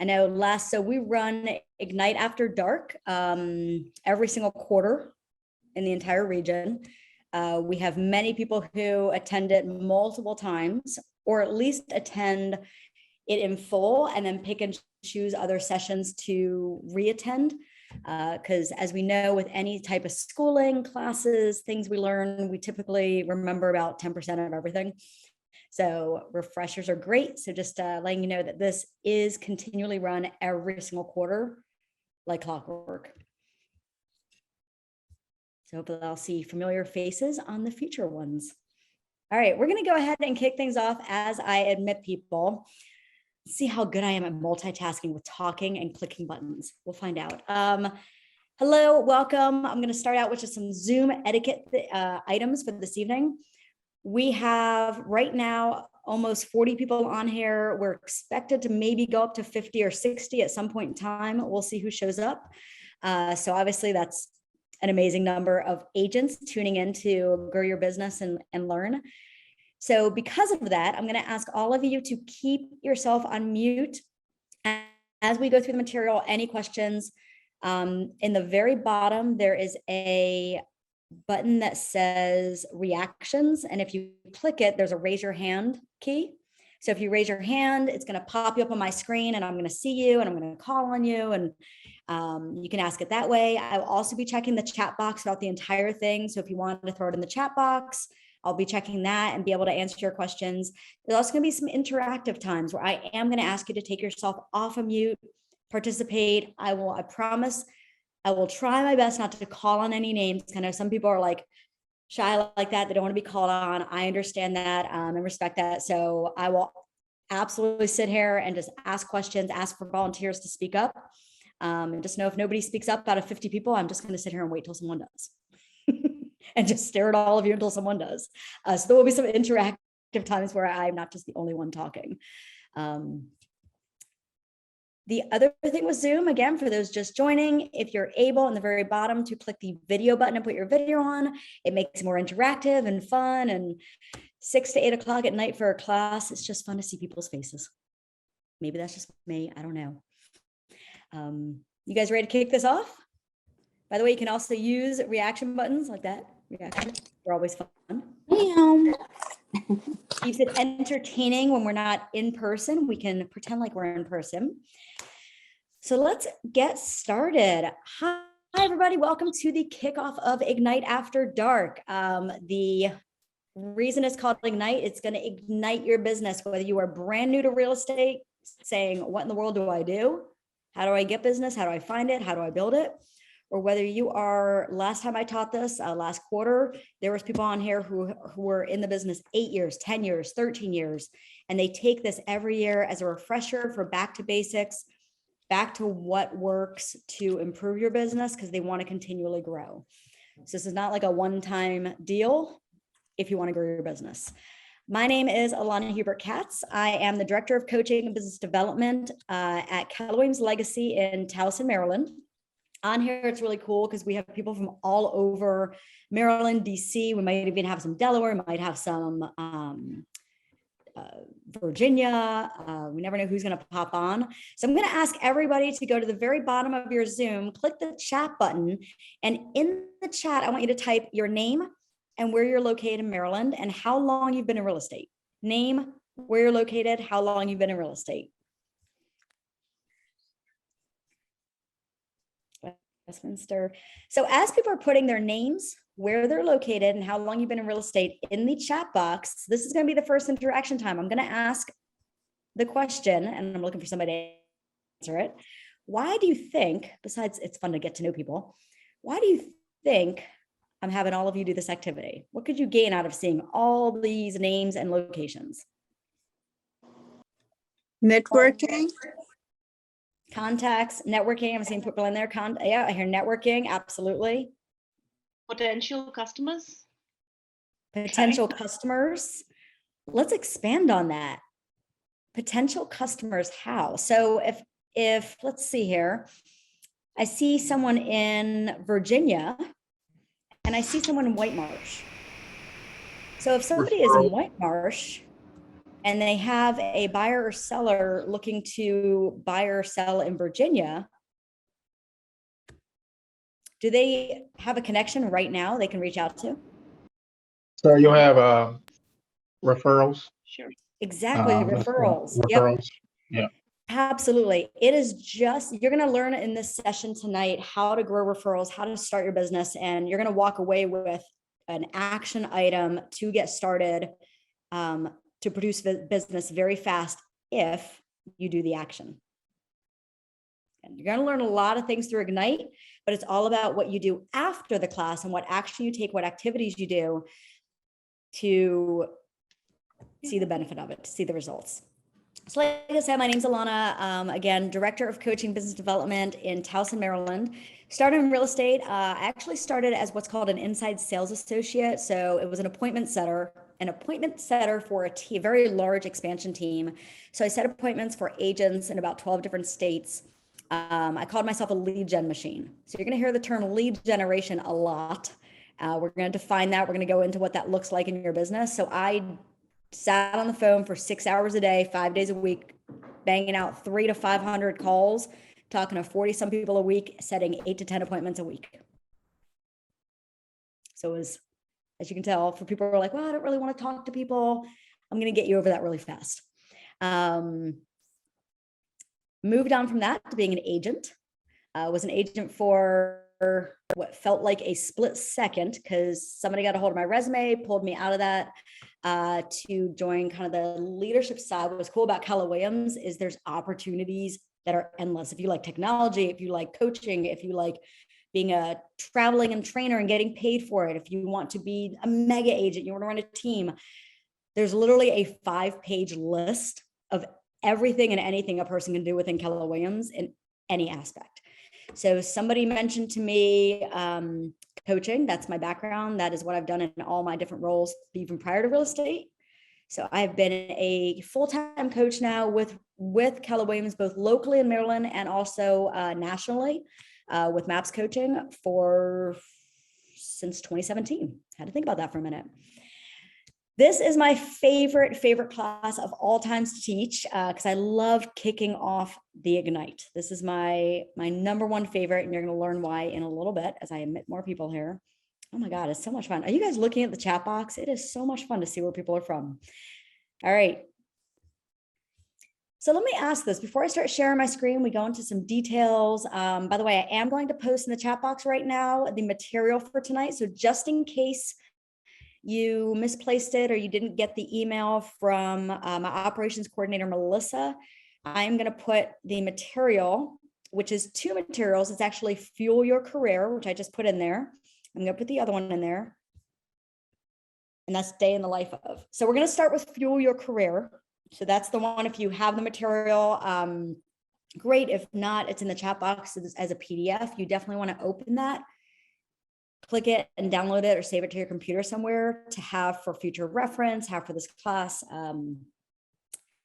I know so we run Ignite After Dark every single quarter in the entire region. We have many people who attend it multiple times, or at least attend it in full and then pick and choose other sessions to reattend. Because as we know, with any type of schooling, classes, things we learn, we typically remember about 10% of everything. So refreshers are great. So just letting you know that this is continually run every single quarter, like clockwork. So hopefully I'll see familiar faces on the future ones. All right, we're gonna go ahead and kick things off as I admit people. Let's see how good I am at multitasking with talking and clicking buttons. We'll find out. Hello, welcome. I'm gonna start out with just some Zoom etiquette items for this evening. We have right now almost 40 people on here. We're expected to maybe go up to 50 or 60 at some point in time. We'll see who shows up. So obviously that's an amazing number of agents tuning in to grow your business and learn. So because of that, I'm going to ask all of you to keep yourself on mute as we go through the material. Any questions? In the very bottom, there is a button that says reactions. And if you click it, there's a raise your hand key. So if you raise your hand, it's going to pop you up on my screen and I'm going to see you and I'm going to call on you. And you can ask it that way. I'll also be checking the chat box throughout the entire thing. So if you want to throw it in the chat box, I'll be checking that and be able to answer your questions. There's also going to be some interactive times where I am going to ask you to take yourself off of mute, participate. I promise I will try my best not to call on any names. Kind of some people are like shy like that. They don't want to be called on. I understand that and respect that. So I will absolutely sit here and just ask questions, ask for volunteers to speak up. And just know if nobody speaks up out of 50 people, I'm just going to sit here and wait till someone does and just stare at all of you until someone does. So there will be some interactive times where I'm not just the only one talking. The other thing with Zoom, again, for those just joining, if you're able in the very bottom to click the video button and put your video on, it makes it more interactive and fun. And 6 to 8 o'clock at night for a class, it's just fun to see people's faces. Maybe that's just me. I don't know. You guys ready to kick this off? By the way, you can also use reaction buttons like that. Reaction, they're always fun. Keeps it entertaining when we're not in person. We can pretend like we're in person. So let's get started. Hi, everybody. Welcome to the kickoff of Ignite After Dark. The reason it's called Ignite, it's going to ignite your business, whether you are brand new to real estate, saying, what in the world do I do? How do I get business? How do I find it? How do I build it? Or whether you are, last time I taught this, last quarter, there was people on here who were in the business 8 years, 10 years, 13 years, and they take this every year as a refresher for back to basics, back to what works to improve your business because they want to continually grow. So this is not like a one-time deal if you want to grow your business. My name is Alana Hubert-Katz. I am the Director of Coaching and Business Development at Keller Williams Legacy in Towson, Maryland. On here, it's really cool because we have people from all over Maryland, DC. We might even have some Delaware. We might have some Virginia. We never know who's going to pop on. So I'm going to ask everybody to go to the very bottom of your Zoom, click the chat button, and in the chat, I want you to type your name and where you're located in Maryland and how long you've been in real estate. Name, where you're located, how long you've been in real estate. Westminster. So as people are putting their names, where they're located, and how long you've been in real estate in the chat box, this is going to be the first interaction time. I'm going to ask the question, and I'm looking for somebody to answer it. Why do you think, besides it's fun to get to know people, why do you think I'm having all of you do this activity? What could you gain out of seeing all these names and locations? Networking. Contacts, networking. I'm seeing people in there. Yeah, I hear networking. Absolutely. Potential customers. Potential customers. Let's expand on that. Potential customers. How? So if let's see here, I see someone in Virginia, and I see someone in White Marsh. So if somebody is in White Marsh, and they have a buyer or seller looking to buy or sell in Virginia, do they have a connection right now they can reach out to? So you'll have referrals. Sure. Exactly, That's cool. referrals. Yep. Referrals. Yeah. Absolutely. It is just, you're going to learn in this session tonight how to grow referrals, how to start your business, and you're going to walk away with an action item to get started, to produce business very fast if you do the action. And you're going to learn a lot of things through Ignite, but it's all about what you do after the class and what action you take, what activities you do to see the benefit of it, to see the results. So like I said, my name's Alana, again, Director of Coaching Business Development in Towson, Maryland. Started in real estate. I actually started as what's called an inside sales associate. So it was an appointment setter for a very large expansion team. So I set appointments for agents in about 12 different states. I called myself a lead gen machine. So you're going to hear the term lead generation a lot. We're going to define that. We're going to go into what that looks like in your business. So I sat on the phone for 6 hours a day, 5 days a week, banging out 300 to 500 calls, talking to 40 some people a week, setting 8 to 10 appointments a week. So it was, as you can tell, for people who are like, well, I don't really want to talk to people, I'm going to get you over that really fast. Moved on from that to being an agent. Was an agent for what felt like a split second because somebody got a hold of my resume, pulled me out of that to join kind of the leadership side. What's cool about Keller Williams is there's opportunities that are endless. If you like technology, if you like coaching, if you like being a traveling and trainer and getting paid for it, if you want to be a mega agent, you want to run a team, there's literally a 5-page list of everything and anything a person can do within Keller Williams in any aspect. So somebody mentioned to me coaching. That's my background. That is what I've done in all my different roles, even prior to real estate. So I've been a full-time coach now with Keller Williams, both locally in Maryland and also nationally with MAPS coaching since 2017. Had to think about that for a minute. This is my favorite class of all times to teach because I love kicking off the Ignite. This is my number one favorite, and you're going to learn why in a little bit as I admit more people here. Oh my God, it's so much fun. Are you guys looking at the chat box? It is so much fun to see where people are from. All right. So let me ask this before I start sharing my screen. We go into some details. By the way, I am going to post in the chat box right now the material for tonight. So just in case you misplaced it or you didn't get the email from my operations coordinator, Melissa, I'm going to put the material, which is 2 materials. It's actually Fuel Your Career, which I just put in there. I'm going to put the other one in there. And that's Day in the Life of. So we're going to start with Fuel Your Career. So that's the one. If you have the material, great. If not, it's in the chat box as a PDF. You definitely want to open that, click it and download it or save it to your computer somewhere to have for future reference, have for this class,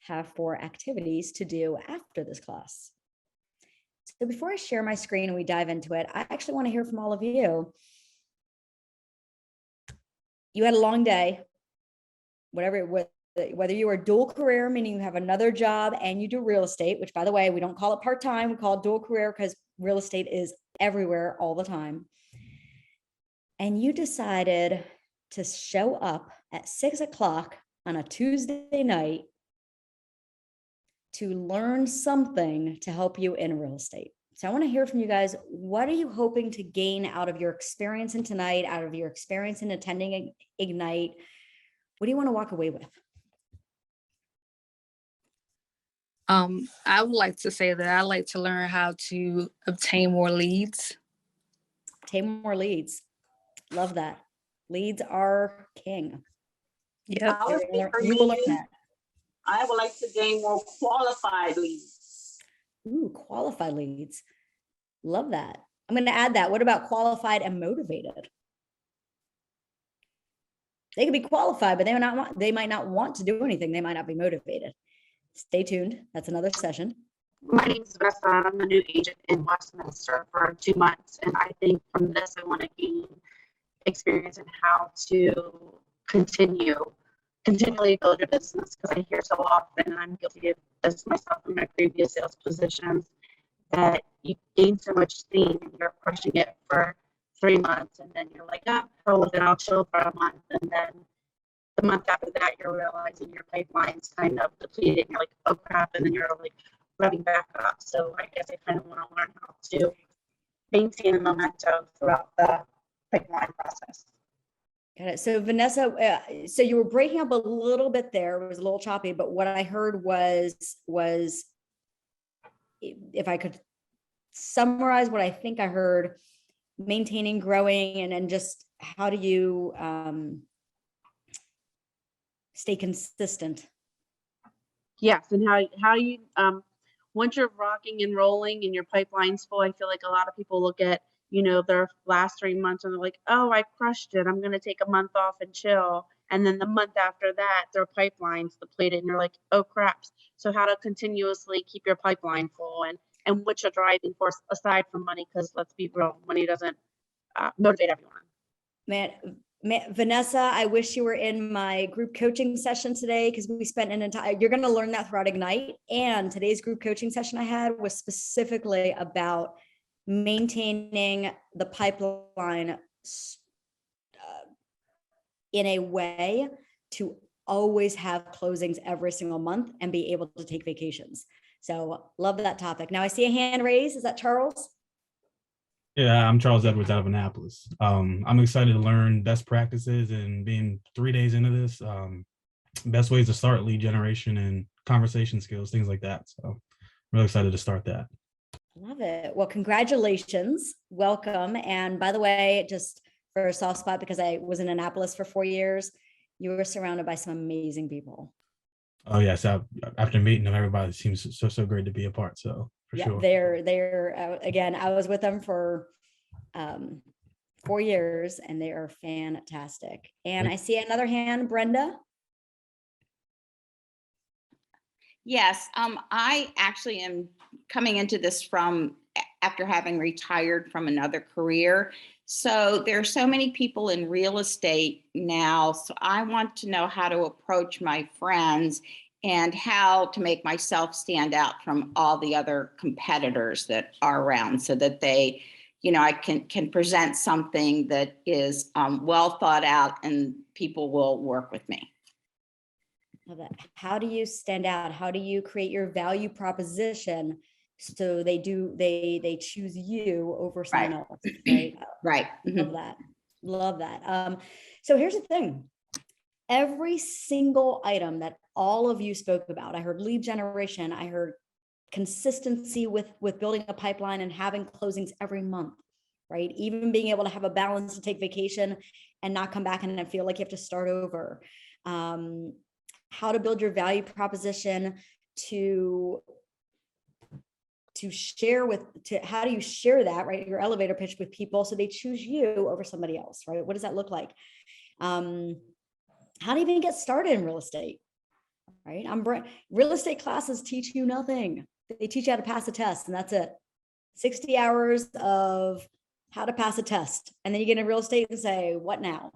have for activities to do after this class. So before I share my screen and we dive into it, I actually want to hear from all of you. You had a long day, whether you are dual career, meaning you have another job and you do real estate, which by the way, we don't call it part-time, we call it dual career because real estate is everywhere all the time. And you decided to show up at 6 o'clock on a Tuesday night to learn something to help you in real estate. So I want to hear from you guys. What are you hoping to gain out of your experience in tonight, out of your experience in attending Ignite? What do you want to walk away with? I would like to say that I like to learn how to obtain more leads. Obtain more leads. Love that. Leads are king. Yep. You will learn that. I would like to gain more qualified leads. Ooh, qualified leads. Love that. I'm going to add that. What about qualified and motivated? They could be qualified, but they might not want to do anything. They might not be motivated. Stay tuned. That's another session. My name is Vanessa. I'm a new agent in Westminster for 2 months. And I think from this, I want to gain experience in how to continue continually build your business, because I hear so often, and I'm guilty of this myself in my previous sales positions, that you gain so much steam and you're crushing it for 3 months, and then you're like, oh, hell with it, I'll chill for a month. And then the month after that, you're realizing your pipeline's kind of depleted. You're like, oh crap, and then you're like running back up. So I guess I kind of want to learn how to maintain the momentum throughout the pipeline process. Got it. So Vanessa, so you were breaking up a little bit there. It was a little choppy, but what I heard was if I could summarize what I think I heard, maintaining, growing, and then just how do you stay consistent? Yes, and how you once you're rocking and rolling and your pipeline's full, I feel like a lot of people look at, you know, their last 3 months and they're like, oh, I crushed it, I'm gonna take a month off and chill. And then the month after that, their pipeline's depleted and you're like, oh crap. So how to continuously keep your pipeline full, and what's your driving force aside from money? Because let's be real, money doesn't motivate everyone. Man, Vanessa, I wish you were in my group coaching session today, because we spent an entire, you're going to learn that throughout Ignite. And today's group coaching session I had was specifically about maintaining the pipeline in a way to always have closings every single month and be able to take vacations. So love that topic. Now I see a hand raised. Is that Charles? Yeah, I'm Charles Edwards out of Annapolis. I'm excited to learn best practices, and being 3 days into this, best ways to start lead generation and conversation skills, things like that. So I'm really excited to start that. Love it. Well, congratulations. Welcome. And by the way, just for a soft spot, because I was in Annapolis for 4 years, you were surrounded by some amazing people. Oh yes, after meeting them, everybody seems so great to be a part. So for Yeah, sure. they're again, I was with them for 4 years and they are fantastic. And I see another hand, Brenda. Yes, I actually am coming into this from after having retired from another career. So there are so many people in real estate now. So I want to know how to approach my friends and how to make myself stand out from all the other competitors that are around, so that they, you know, I can present something that is well thought out and people will work with me. Love that. How do you stand out? How do you create your value proposition so they choose you over someone else, right? Right. Love that. Love that. So here's the thing. Every single item that all of you spoke about, I heard lead generation, I heard consistency with building a pipeline and having closings every month, right? Even being able to have a balance to take vacation and not come back and then feel like you have to start over. How to build your value proposition to share how do you share that, right? Your elevator pitch with people so they choose you over somebody else, right? What does that look like? How do you even get started in real estate, right? Real estate classes teach you nothing. They teach you how to pass a test, and that's it. 60 hours of how to pass a test. And then you get in real estate and say, what now?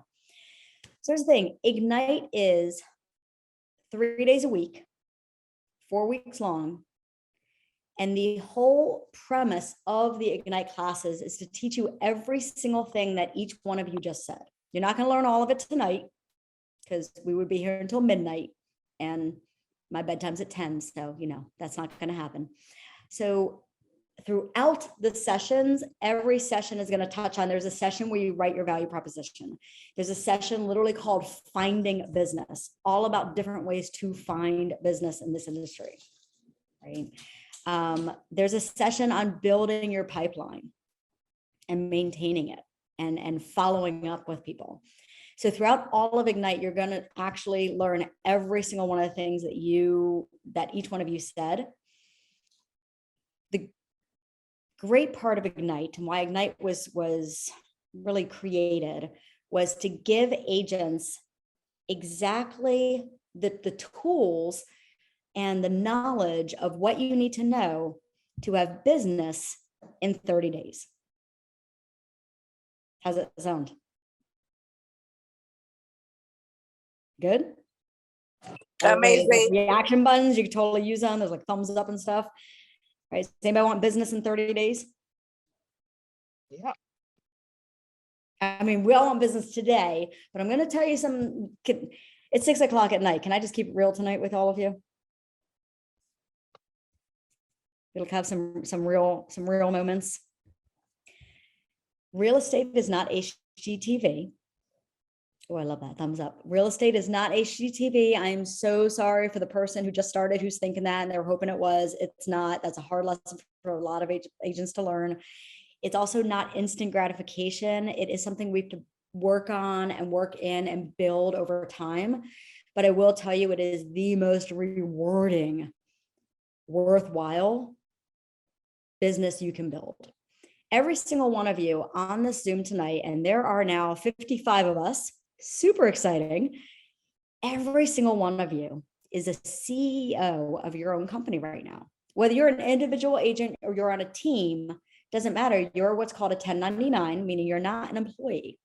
So here's the thing. Ignite is 3 days a week, 4 weeks long. And the whole premise of the Ignite classes is to teach you every single thing that each one of you just said. You're not going to learn all of it tonight, because we would be here until midnight and my bedtime's at 10. So, you know, that's not going to happen. So throughout the sessions, every session is going to touch on, there's a session where you write your value proposition. There's a session literally called Finding Business, all about different ways to find business in this industry, right? There's a session on building your pipeline and maintaining it and following up with people. So throughout all of Ignite, you're going to actually learn every single one of the things that each one of you said. The great part of Ignite, and why Ignite was really created, was to give agents exactly the tools and the knowledge of what you need to know to have business in 30 days. How's it sound? Good? By the way, there's, like, Amazing. reaction buttons, you can totally use them. There's like thumbs up and stuff. Right? Does anybody want business in 30 days? Yeah. I mean, we all want business today, but I'm going to tell you it's 6 o'clock at night. Can I just keep it real tonight with all of you? It'll have some real moments. Real estate is not HGTV. Oh, I love that. Thumbs up. Real estate is not HGTV. I am so sorry for the person who just started, who's thinking that and they were hoping it was. It's not. That's a hard lesson for a lot of agents to learn. It's also not instant gratification. It is something we have to work on and work in and build over time. But I will tell you, it is the most rewarding, worthwhile business you can build. Every single one of you on this Zoom tonight, and there are now 55 of us, super exciting. Every single one of you is a CEO of your own company right now. Whether you're an individual agent or you're on a team, doesn't matter. You're what's called a 1099, meaning you're not an employee.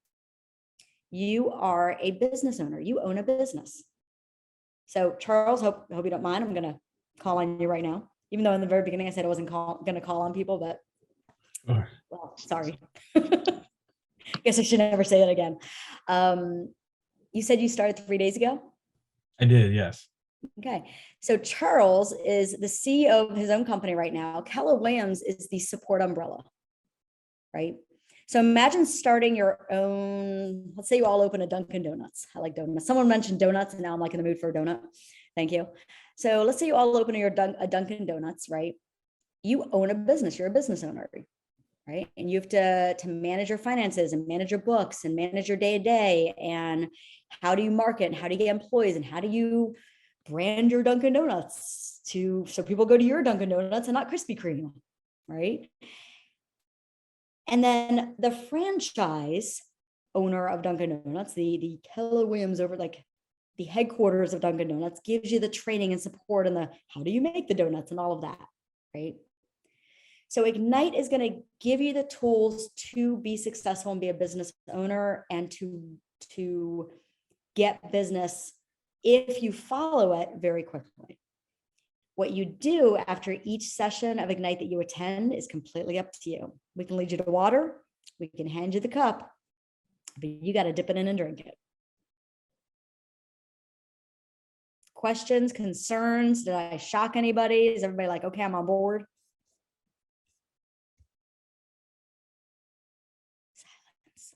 You are a business owner. You own a business. So Charles, hope you don't mind. I'm going to call on you right now. Even though in the very beginning I said I wasn't going to call on people, but Sure. well, sorry. Guess I should never say that again. You said you started 3 days ago? I did, yes. Okay. So Charles is the CEO of his own company right now. Keller Williams is the support umbrella, right? So imagine starting your own, let's say you all open a Dunkin' Donuts. I like donuts. Someone mentioned donuts and now I'm like in the mood for a donut. Thank you. So let's say you all open a Dunkin' Donuts, right? You own a business. You're a business owner, right? And you have to manage your finances and manage your books and manage your day-to-day. And how do you market and how do you get employees and how do you brand your Dunkin' Donuts so people go to your Dunkin' Donuts and not Krispy Kreme, right? And then the franchise owner of Dunkin' Donuts, the Keller Williams over like the headquarters of Dunkin' Donuts, gives you the training and support and the how do you make the donuts and all of that, right? So Ignite is going to give you the tools to be successful and be a business owner and to get business if you follow it very quickly. What you do after each session of Ignite that you attend is completely up to you. We can lead you to water, we can hand you the cup, but you got to dip it in and drink it. Questions, concerns? Did I shock anybody? Is everybody like, okay, I'm on board? Silence.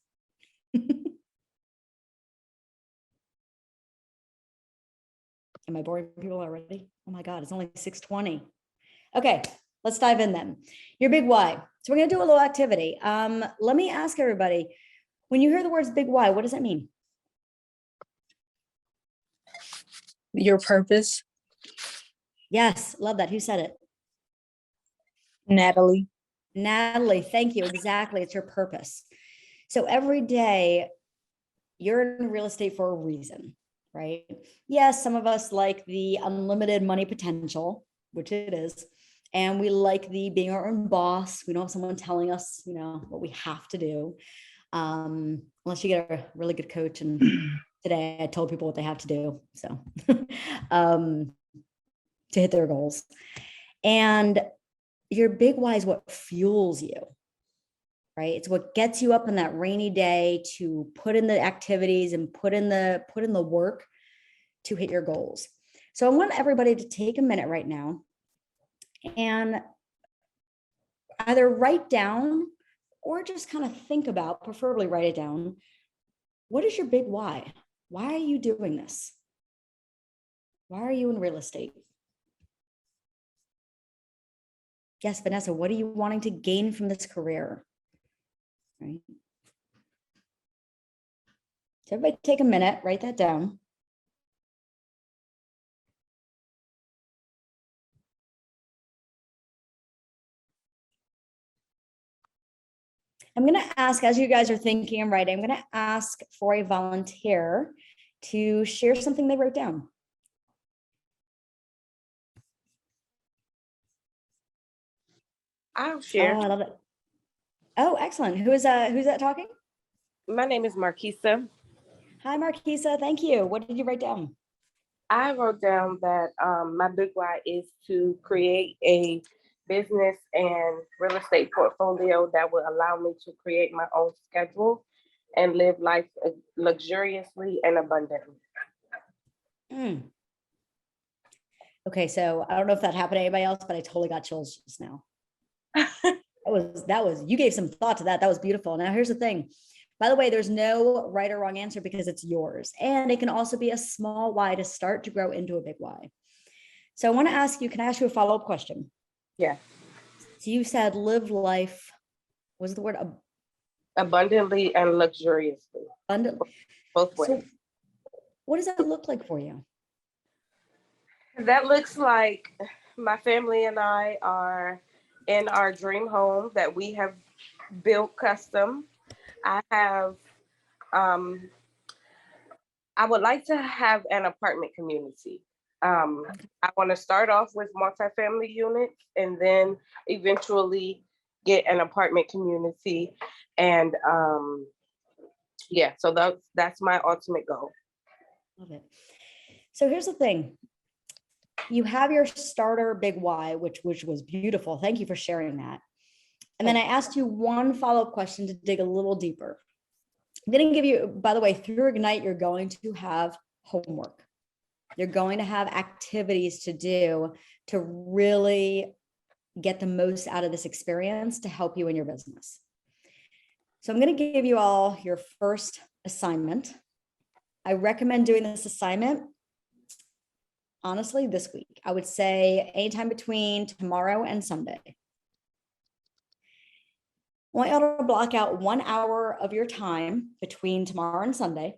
Am I boring people already? Oh my God, it's only 6:20. Okay, let's dive in then. Your big why. So we're going to do a little activity. Let me ask everybody, when you hear the words big why, what does that mean? Your purpose. Yes, love that. Who said it? Natalie. Natalie, thank you. Exactly. It's your purpose. So every day you're in real estate for a reason, right? Yes, some of us like the unlimited money potential, which it is. And we like the being our own boss. We don't have someone telling us, what we have to do. Unless you get a really good coach. And today I told people what they have to do. So to hit their goals. And your big why is what fuels you, right? It's what gets you up on that rainy day to put in the activities and put in the work to hit your goals. So I want everybody to take a minute right now and either write down or just kind of think about, preferably write it down. What is your big why? Why are you doing this? Why are you in real estate? Yes, Vanessa, what are you wanting to gain from this career? Right. So everybody take a minute, write that down. I'm going to ask, as you guys are thinking and writing, I'm going to ask for a volunteer to share something they wrote down. I'll share. Oh, I love it. Oh, excellent. Who's that talking? My name is Marquisa. Hi, Marquisa. Thank you. What did you write down? I wrote down that my big why is to create a business and real estate portfolio that will allow me to create my own schedule and live life luxuriously and abundantly. Mm. Okay, so I don't know if that happened to anybody else, but I totally got chills just now. You gave some thought to that. That was beautiful. Now here's the thing. By the way, there's no right or wrong answer because it's yours. And it can also be a small why to start to grow into a big why. So I want to ask you, can I ask you a follow-up question? Yeah. So you said live life, was the word Abundantly and luxuriously. abundant? Both ways. So what does that look like for you? That looks like my family and I are in our dream home that we have built custom. I have, I would like to have an apartment community. I want to start off with multifamily units and then eventually get an apartment community. And yeah, so that's my ultimate goal. Love it. So here's the thing. You have your starter big why, which was beautiful. Thank you for sharing that. And then I asked you one follow-up question to dig a little deeper. I'm going to give you, by the way, through Ignite, you're going to have homework. You're going to have activities to do to really get the most out of this experience to help you in your business. So I'm going to give you all your first assignment. I recommend doing this assignment, honestly, this week. I would say anytime between tomorrow and Sunday. I want y'all to block out 1 hour of your time between tomorrow and Sunday.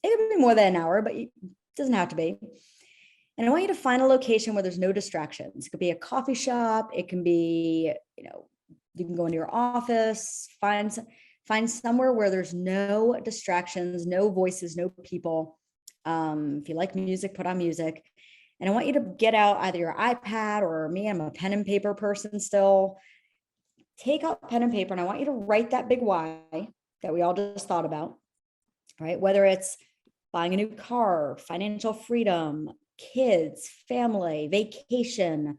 It could be more than an hour, but it doesn't have to be. And I want you to find a location where there's no distractions. It could be a coffee shop. It can be, you can go into your office, find somewhere where there's no distractions, no voices, no people. If you like music, put on music. And I want you to get out either your iPad or me, I'm a pen and paper person still. Take out pen and paper and I want you to write that big why that we all just thought about, right? Whether it's buying a new car, financial freedom, kids, family, vacation,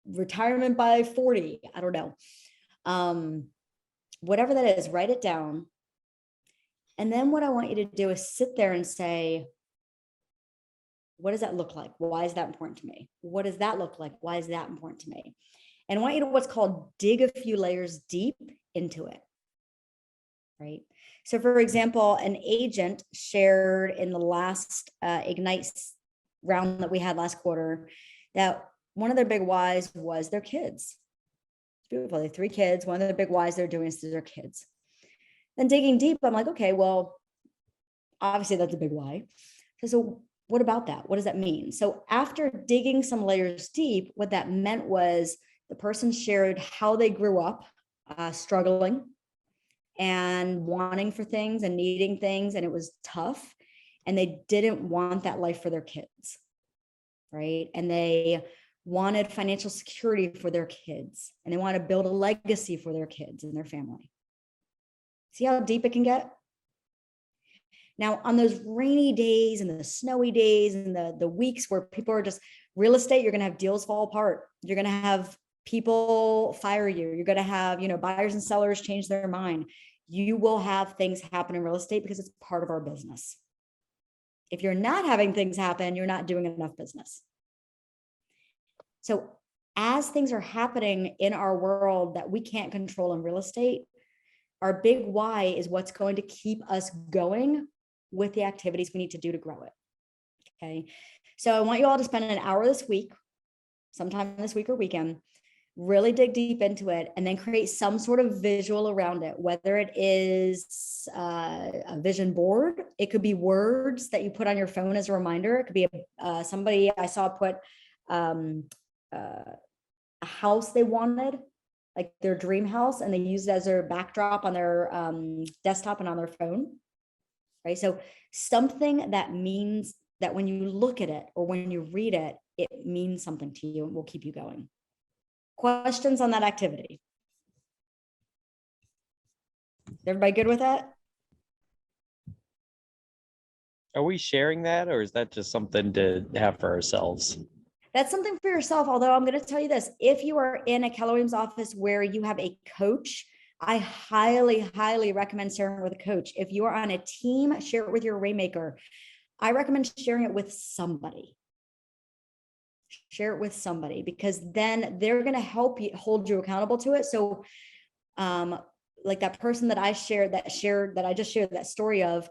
retirement by 40, I don't know. Whatever that is, write it down. And then what I want you to do is sit there and say, what does that look like? Why is that important to me? What does that look like? Why is that important to me? And I want you to what's called dig a few layers deep into it, right? So for example, an agent shared in the last Ignite round that we had last quarter that one of their big whys was their kids. It's beautiful. They have 3 kids. One of their big whys they're doing is their kids. Then digging deep, I'm like, okay, well, obviously that's a big why. So what about that? What does that mean? So after digging some layers deep, what that meant was the person shared how they grew up struggling and wanting for things and needing things, and it was tough. And they didn't want that life for their kids, right? And they wanted financial security for their kids, and they want to build a legacy for their kids and their family. See how deep it can get? Now, on those rainy days and the snowy days and the weeks where people are just real estate, you're going to have deals fall apart. You're going to have people fire you. You're going to have, buyers and sellers change their mind. You will have things happen in real estate because it's part of our business. If you're not having things happen, you're not doing enough business. So as things are happening in our world that we can't control in real estate, our big why is what's going to keep us going with the activities we need to do to grow it. Okay. So I want you all to spend an hour this week, sometime this week or weekend, really dig deep into it and then create some sort of visual around it, whether it is a vision board. It could be words that you put on your phone as a reminder. It could be somebody I saw put a house they wanted, like their dream house, and they use it as their backdrop on their desktop and on their phone, right? So something that means that when you look at it or when you read it, it means something to you and will keep you going. Questions on that activity? Everybody good with that? Are we sharing that, or is that just something to have for ourselves? That's something for yourself. Although I'm going to tell you this, if you are in a Keller Williams office where you have a coach, I highly, highly recommend sharing with a coach. If you are on a team, share it with your Rainmaker. I recommend sharing it with somebody. Share it with somebody, because then they're going to help you, hold you accountable to it. So like that person that I just shared that story of,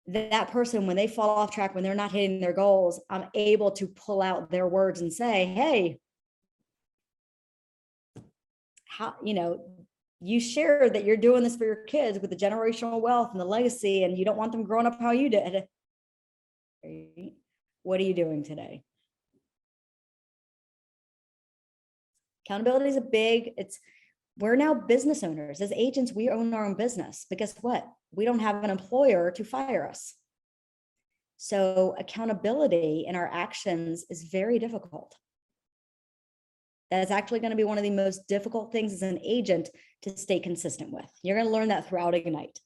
that person, when they fall off track, when they're not hitting their goals, I'm able to pull out their words and say, hey, how, you shared that you're doing this for your kids with the generational wealth and the legacy, and you don't want them growing up how you did. What are you doing today? Accountability is we're now business owners. As agents, we own our own business, but guess what? We don't have an employer to fire us. So accountability in our actions is very difficult. That's actually going to be one of the most difficult things as an agent to stay consistent with. You're going to learn that throughout Ignite.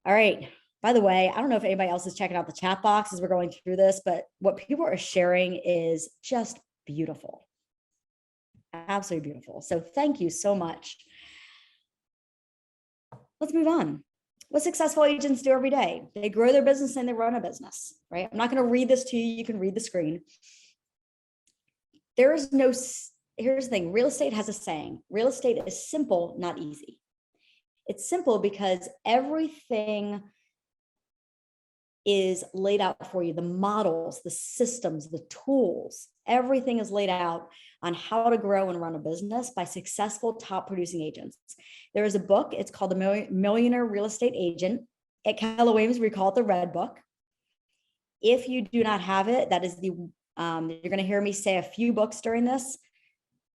All right. By the way, I don't know if anybody else is checking out the chat box as we're going through this, but what people are sharing is just beautiful. Absolutely beautiful. So thank you so much. Let's move on. What successful agents do every day? They grow their business and they run a business, right? I'm not going to read this to you. You can read the screen. Here's the thing. Real estate has a saying. Real estate is simple, not easy. It's simple because everything is laid out for you. The models, the systems, the tools, everything is laid out on how to grow and run a business by successful top producing agents. There is a book, it's called The Millionaire Real Estate Agent. At Keller Williams, we call it the Red Book. If you do not have it, that is you're going to hear me say a few books during this.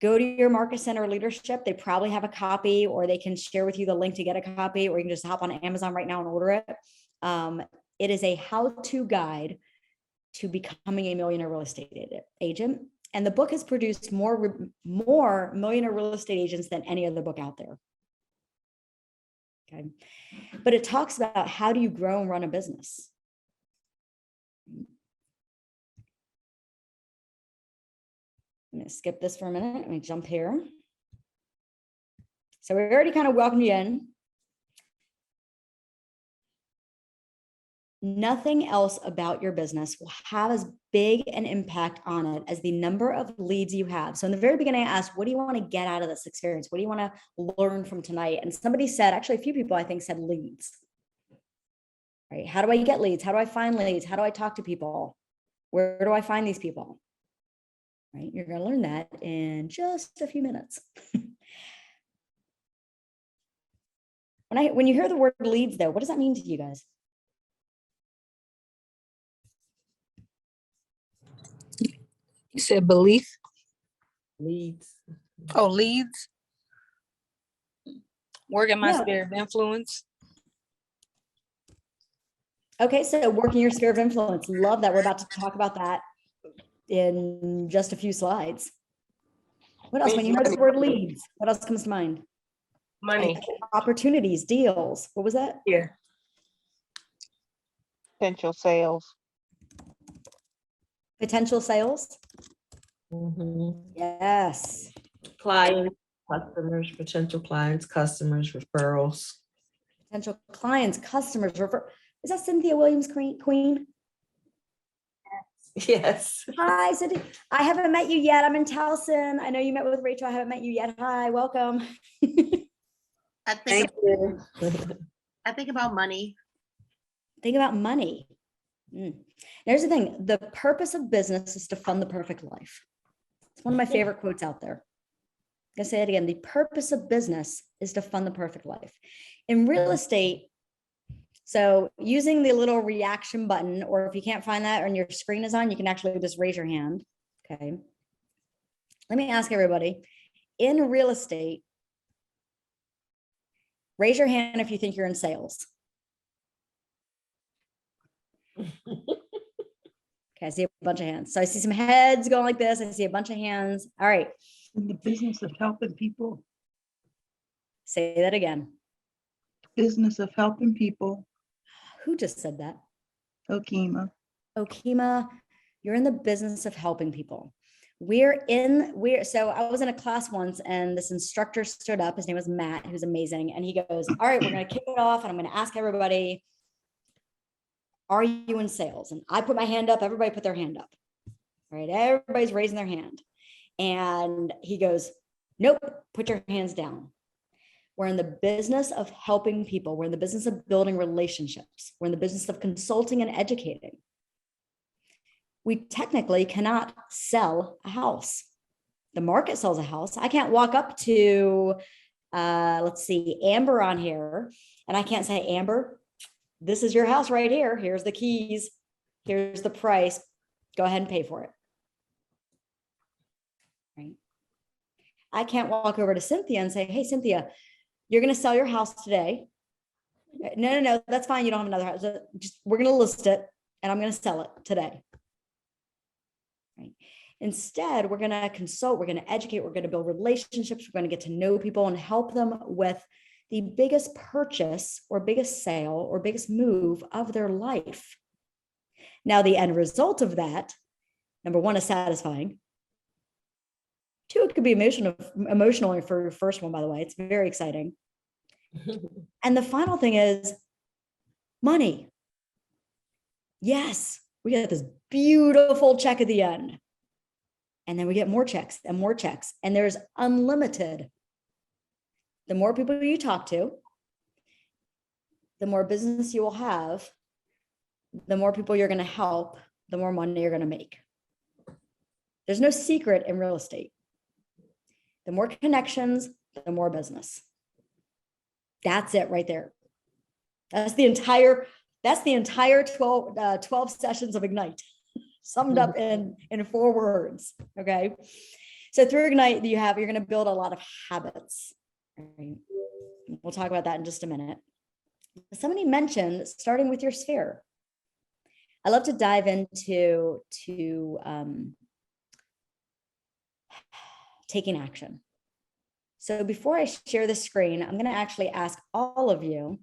Go to your Market Center leadership. They probably have a copy, or they can share with you the link to get a copy, or you can just hop on Amazon right now and order it. It is a how-to guide to becoming a millionaire real estate agent. And the book has produced more millionaire real estate agents than any other book out there. Okay. But it talks about how do you grow and run a business. I'm going to skip this for a minute. Let me jump here. So we already kind of welcomed you in. Nothing else about your business will have as big an impact on it as the number of leads you have. So in the very beginning, I asked, what do you want to get out of this experience? What do you want to learn from tonight? And somebody said, actually a few people I think said leads. Right? How do I get leads? How do I find leads? How do I talk to people? Where do I find these people? Right? You're going to learn that in just a few minutes. When you hear the word leads though, what does that mean to you guys? You said belief? Leads. Oh, leads. Working my Yeah. sphere of influence. Okay, so working your sphere of influence. Love that. We're about to talk about that in just a few slides. What else? When you hear the word leads, what else comes to mind? Money. Opportunities, deals. What was that? Yeah. Potential sales. Potential sales? Mhm. Yes. Clients, customers, potential clients, customers, referrals. Potential clients, customers, is that Cynthia Williams Queen? Yes. Hi, Cynthia. I haven't met you yet. I'm in Towson. I know you met with Rachel. I haven't met you yet. Hi, welcome. I think, Thank you. I think about money. Think about money. There's the thing. The purpose of business is to fund the perfect life. It's one of my favorite quotes out there. I'm gonna say it again. The purpose of business is to fund the perfect life. In real estate, so using the little reaction button, or if you can't find that and your screen is on, you can actually just raise your hand. Okay. Let me ask everybody, in real estate, raise your hand if you think you're in sales. Okay, I see a bunch of hands. So I see some heads going like this. I see a bunch of hands. All right. In the business of helping people. Say that again. Business of helping people. Who just said that? Okema. Okema, you're in the business of helping people. So I was in a class once and this instructor stood up, his name was Matt, who's amazing. And he goes, all right, we're going to kick it off. And I'm going to ask everybody, are you in sales? And I put my hand up, everybody put their hand up, right? Everybody's raising their hand. And he goes, nope, put your hands down. We're in the business of helping people. We're in the business of building relationships. We're in the business of consulting and educating. We technically cannot sell a house. The market sells a house. I can't walk up to, let's see, Amber on here, and I can't say, Amber, this is your house right here. Here's the keys. Here's the price. Go ahead and pay for it. Right? I can't walk over to Cynthia and say, hey, Cynthia, you're going to sell your house today. No, that's fine. You don't have another house. We're going to list it and I'm going to sell it today. Right? Instead, we're going to consult, we're going to educate, we're going to build relationships, we're going to get to know people and help them with the biggest purchase or biggest sale or biggest move of their life. Now, the end result of that, number one, is satisfying. Two, it could be emotional for your first one, by the way. It's very exciting. And the final thing is money. Yes, we get this beautiful check at the end. And then we get more checks and more checks. And there's unlimited. The more people you talk to, the more business you will have, the more people you're going to help, the more money you're going to make. There's no secret in real estate. The more connections, the more business. That's it right there. That's the entire 12 sessions of Ignite, summed up in 4 words. Okay. So through Ignite, you're going to build a lot of habits. Right? We'll talk about that in just a minute. Somebody mentioned starting with your sphere. I love to dive into taking action. So before I share the screen, I'm going to actually ask all of you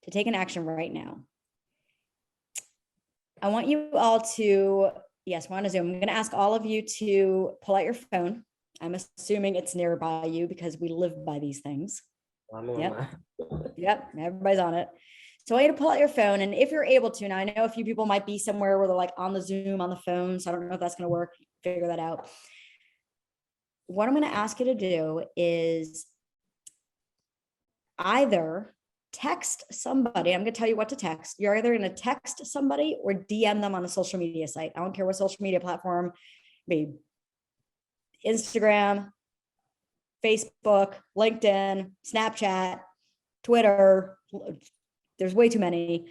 to take an action right now. I want you all to, yes, we're on a Zoom. I'm going to ask all of you to pull out your phone. I'm assuming it's nearby you because we live by these things. Yep, everybody's on it. So I want you to pull out your phone, and if you're able to, now I know a few people might be somewhere where they're like on the Zoom, on the phone, so I don't know if that's going to work. Figure that out. What I'm going to ask you to do is either text somebody. I'm going to tell you what to text. You're either going to text somebody or DM them on a social media site. I don't care what social media platform, maybe Instagram, Facebook, LinkedIn, Snapchat, Twitter. There's way too many.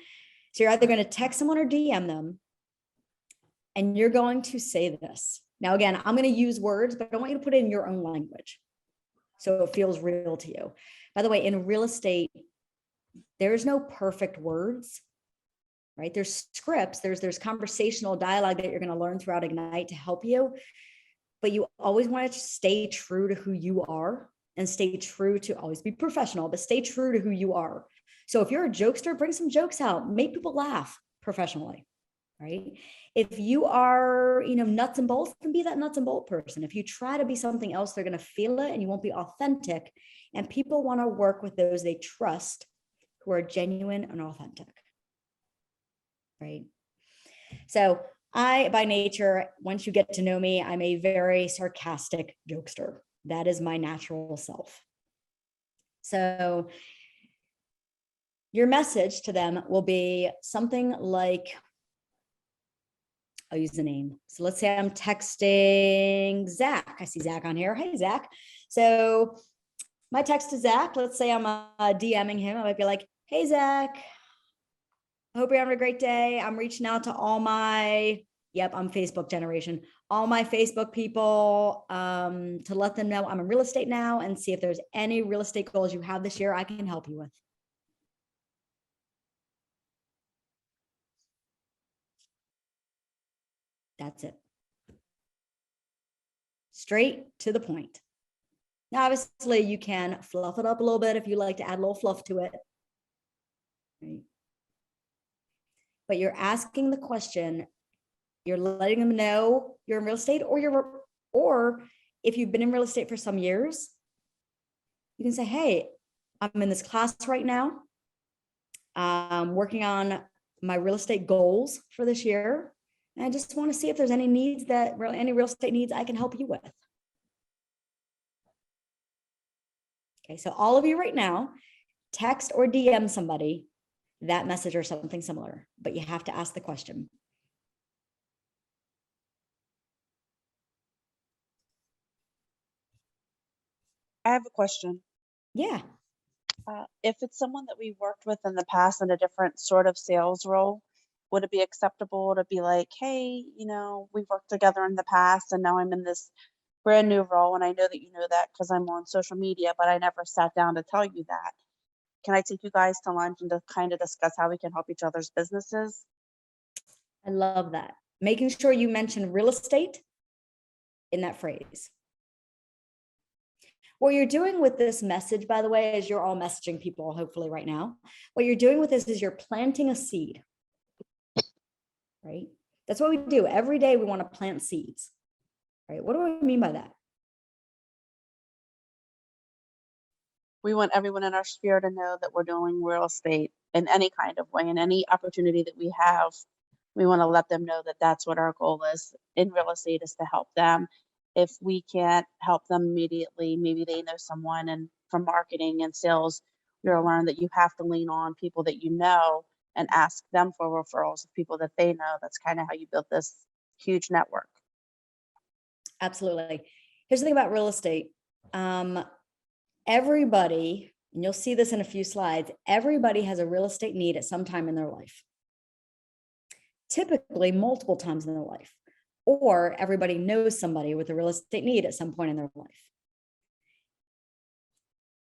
So you're either going to text someone or DM them, and you're going to say this. Now, again, I'm going to use words, but I want you to put it in your own language so it feels real to you. By the way, in real estate, there's no perfect words, right? There's scripts, there's conversational dialogue that you're going to learn throughout Ignite to help you, but you always want to stay true to who you are and stay true to, always be professional, but stay true to who you are. So if you're a jokester, bring some jokes out, make people laugh professionally, right? If you are, nuts and bolts, then be that nuts and bolt person. If you try to be something else, they're going to feel it and you won't be authentic. And people want to work with those they trust who are genuine and authentic, right? So I, by nature, once you get to know me, I'm a very sarcastic jokester. That is my natural self. So your message to them will be something like, I'll use the name. So let's say I'm texting Zach. I see Zach on here. Hey, Zach. So my text to Zach, let's say I'm DMing him. I might be like, hey, Zach, I hope you're having a great day. I'm reaching out to all my, I'm Facebook generation, all my Facebook people to let them know I'm in real estate now and see if there's any real estate goals you have this year I can help you with. That's it. Straight to the point. Now, obviously, you can fluff it up a little bit if you like to add a little fluff to it. Right. but you're asking the question, you're letting them know you're in real estate, or if you've been in real estate for some years, you can say, hey, I'm in this class right now. I'm working on my real estate goals for this year. And I just want to see if there's any needs any real estate needs I can help you with. Okay, so all of you right now, text or DM somebody that message or something similar, but you have to ask the question. I have a question. Yeah. If it's someone that we worked with in the past in a different sort of sales role, would it be acceptable to be like, hey, we've worked together in the past and now I'm in this brand new role, and I know that you know that because I'm on social media, but I never sat down to tell you that. Can I take you guys to lunch and to kind of discuss how we can help each other's businesses? I love that. Making sure you mention real estate in that phrase. What you're doing with this message, by the way, is you're all messaging people, hopefully right now. What you're doing with this is you're planting a seed, right? That's what we do. Every day we want to plant seeds, right? What do I mean by that? We want everyone in our sphere to know that we're doing real estate in any kind of way, in any opportunity that we have. We want to let them know that that's what our goal is in real estate, is to help them. If we can't help them immediately, maybe they know someone, and from marketing and sales, you'll learn that you have to lean on people that you know and ask them for referrals of people that they know. That's kind of how you build this huge network. Absolutely. Here's the thing about real estate. Everybody, and you'll see this in a few slides, everybody has a real estate need at some time in their life. Typically multiple times in their life. Or everybody knows somebody with a real estate need at some point in their life.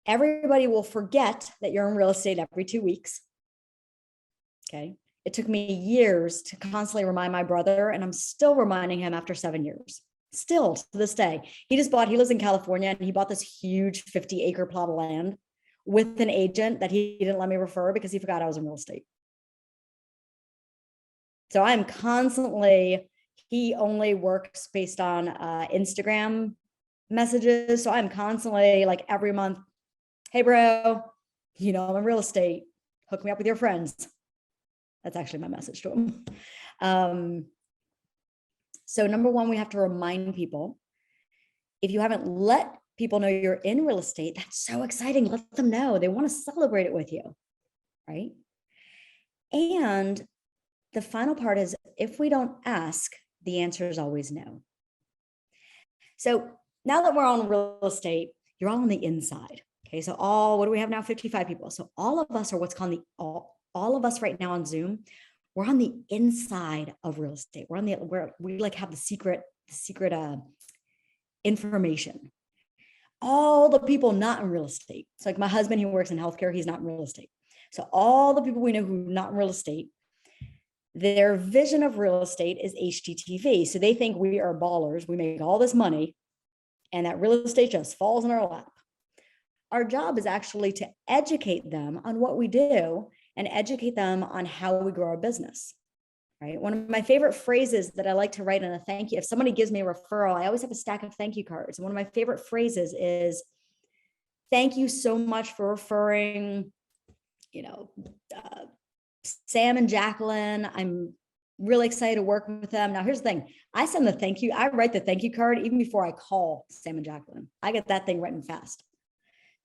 Everybody will forget that you're in real estate every 2 weeks. Okay. It took me years to constantly remind my brother, and I'm still reminding him after 7 years. Still to this day. He lives in California, and he bought this huge 50-acre plot of land with an agent that he didn't let me refer because he forgot I was in real estate. So I'm constantly, he only works based on Instagram messages. So I'm constantly like every month, hey bro, I'm in real estate, hook me up with your friends. That's actually my message to him. So number one, we have to remind people. If you haven't let people know you're in real estate, that's so exciting. Let them know. They want to celebrate it with you, right? And the final part is, if we don't ask, the answer is always no. So now that we're on real estate, you're all on the inside. Okay, so what do we have now? 55 people. So all of us are what's called all of us right now on Zoom. We're on the inside of real estate. We like have the secret information. All the people not in real estate. So like my husband, he works in healthcare. He's not in real estate. So all the people we know who are not in real estate, their vision of real estate is HGTV. So they think we are ballers. We make all this money and that real estate just falls in our lap. Our job is actually to educate them on what we do and educate them on how we grow our business, right? One of my favorite phrases that I like to write in a thank you, if somebody gives me a referral, I always have a stack of thank you cards. And one of my favorite phrases is, thank you so much for referring, Sam and Jacqueline. I'm really excited to work with them. Now, here's the thing. I write the thank you card even before I call Sam and Jacqueline. I get that thing written fast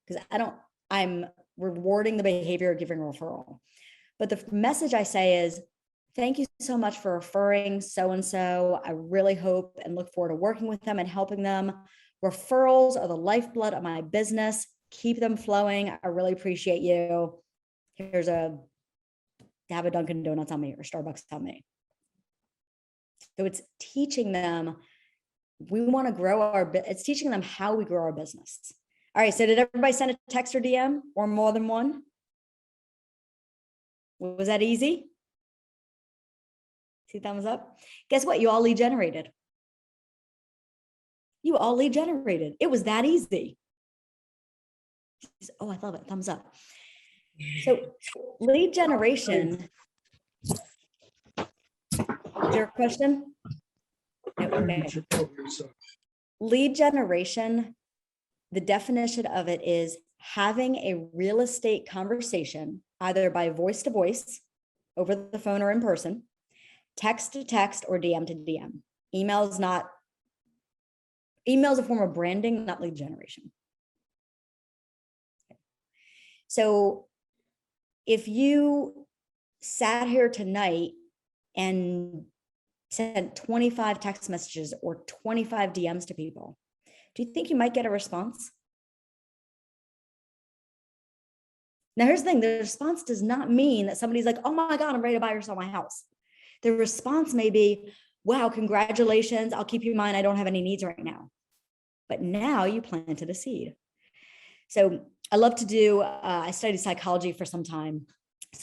because I'm rewarding the behavior of giving a referral. But the message I say is, thank you so much for referring so-and-so. I really hope and look forward to working with them and helping them. Referrals are the lifeblood of my business. Keep them flowing. I really appreciate you. Here's have a Dunkin' Donuts on me or Starbucks on me. So it's teaching them, it's teaching them how we grow our business. All right, so did everybody send a text or DM or more than one? Was that easy? See thumbs up? Guess what? You all lead generated. It was that easy. Oh, I love it. Thumbs up. So lead generation Is there a question? No, okay. Lead generation, the definition of it is having a real estate conversation, either by voice to voice, over the phone or in person, text to text, or DM to DM. Email is a form of branding, not lead generation. So if you sat here tonight and sent 25 text messages or 25 DMs to people, do you think you might get a response? Now, here's the thing, the response does not mean that somebody's like, oh my God, I'm ready to buy or sell my house. The response may be, wow, congratulations, I'll keep you in mind, I don't have any needs right now. But now you planted a seed. So I love to do, I studied psychology for some time.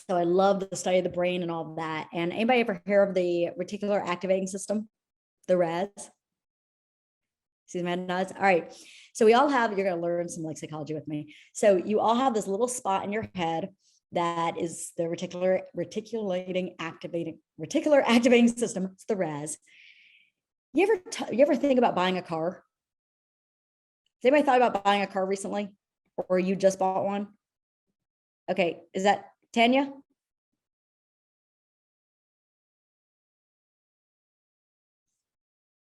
So I love the study of the brain and all of that. And anybody ever hear of the reticular activating system, the RAS? See the man nods? All right. So we all have, you're going to learn some like psychology with me. So you all have this little spot in your head that is the reticular activating system. It's the RAS. You ever think about buying a car? Has anybody thought about buying a car recently? Or you just bought one? Okay, is that Tanya?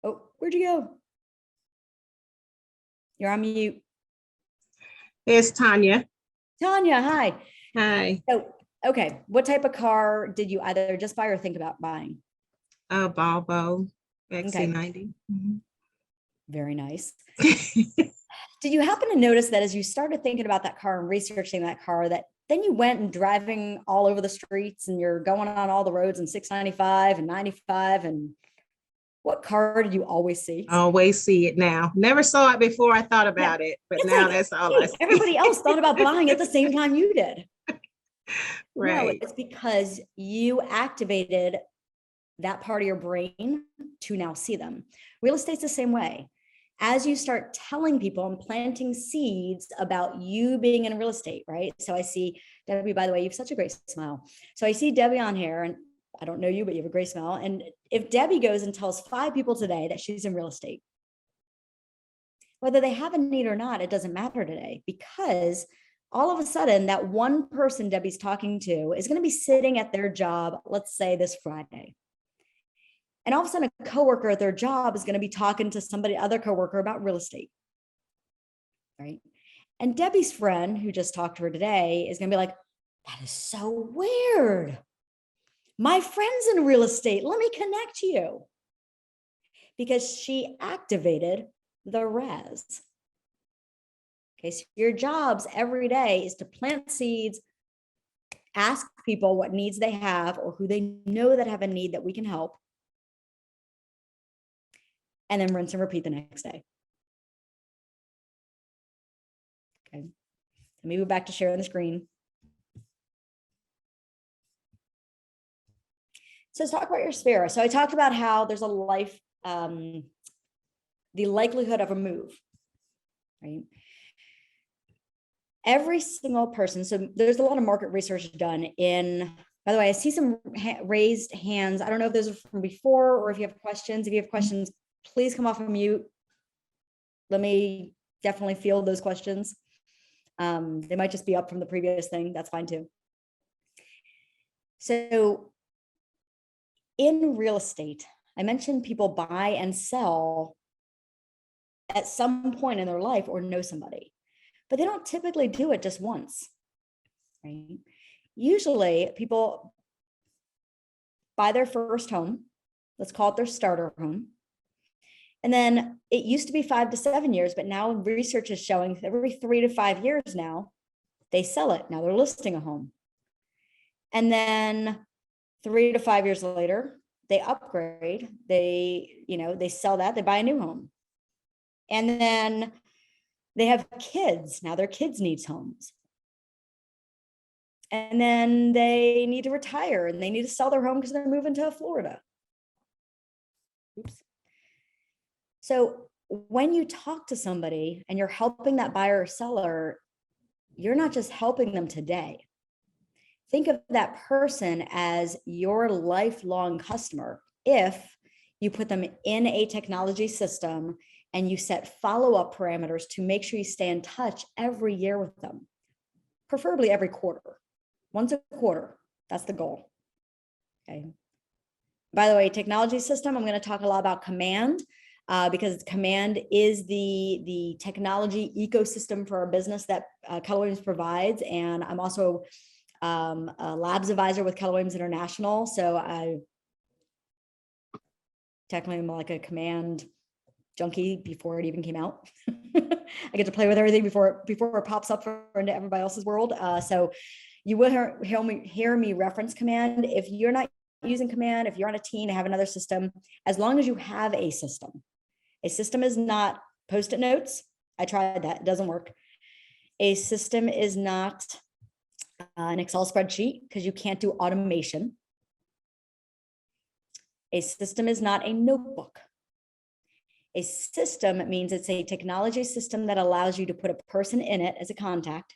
Oh, where'd you go? You're on mute. It's Tanya. Tanya, hi. Hi. So, okay, what type of car did you either just buy or think about buying? A Volvo Okay. XC90. Very nice. Did you happen to notice that as you started thinking about that car and researching that car, that then you went and driving all over the streets and you're going on all the roads in 695 and 95, and what car did you always see? Always see it now. Never saw it before I thought about it, but It's now like, that's all hey, I see. everybody else thought about buying at the same time you did. No, Right. it's because you activated that part of your brain to now see them. Real estate's the same way. As you start telling people and planting seeds about you being in real estate, right? So I see Debbie, by the way, you have such a great smile. So I see Debbie on here, and I don't know you, but you have a great smile. And if Debbie goes and tells 5 people today that she's in real estate, whether they have a need or not, it doesn't matter today, because all of a sudden that one person Debbie's talking to is going to be sitting at their job, let's say this Friday. And all of a sudden a coworker at their job is going to be talking to somebody, other coworker, about real estate, right? And Debbie's friend who just talked to her today is going to be like, that is so weird. My friend's in real estate. Let me connect you. Because she activated the RAS. Okay, so your jobs every day is to plant seeds, ask people what needs they have or who they know that have a need that we can help, and then rinse and repeat the next day. Okay, let me move back to sharing the screen. So let's talk about your sphere. So I talked about how there's a life, the likelihood of a move, right? Every single person, so there's a lot of market research done in, by the way, I see some raised hands. I don't know if those are from before or if you have questions. If you have questions, please come off of mute. Let me definitely field those questions. They might just be up from the previous thing. That's fine too. So in real estate, I mentioned people buy and sell at some point in their life or know somebody, but they don't typically do it just once, right? Usually people buy their first home, let's call it their starter home. And then it used to be 5 to 7 years, but now research is showing every 3 to 5 years now, they sell it. Now they're listing a home. And then 3 to 5 years later, they upgrade, they sell that, they buy a new home. And then they have kids. Now their kids need homes. And then they need to retire and they need to sell their home because they're moving to Florida. Oops. So when you talk to somebody and you're helping that buyer or seller, you're not just helping them today. Think of that person as your lifelong customer. if you put them in a technology system and you set follow-up parameters to make sure you stay in touch every year with them, preferably every quarter, once a quarter. That's the goal. Okay. By the way, technology system, I'm going to talk a lot about Command because Command is the technology ecosystem for our business that Keller Williams provides. And I'm also a labs advisor with Keller Williams International. So I technically am like a Command junkie before it even came out. I get to play with everything before it pops up into everybody else's world. So you will hear me reference Command. If you're not using Command, if you're on a team and have another system, as long as you have a system is not Post-it notes. I tried that, it doesn't work. A system is not an Excel spreadsheet because you can't do automation. A system is not a notebook. A system means it's a technology system that allows you to put a person in it as a contact,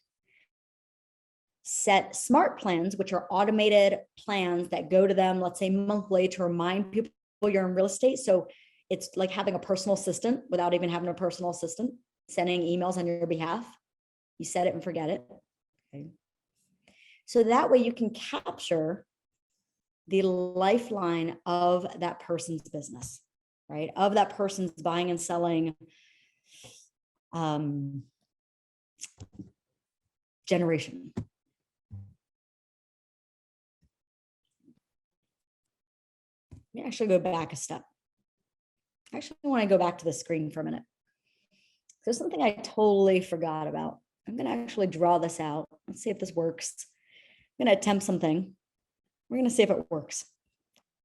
set smart plans, which are automated plans that go to them, let's say monthly, to remind people you're in real estate. So it's like having a personal assistant without even having a personal assistant, sending emails on your behalf. You set it and forget it. Okay. So that way you can capture the lifeline of that person's business, right? Of that person's buying and selling generation. Let me actually go back a step. I actually want to go back to the screen for a minute. There's something I totally forgot about. I'm going to actually draw this out. Let's see if this works. I'm going to attempt something. We're going to see if it works.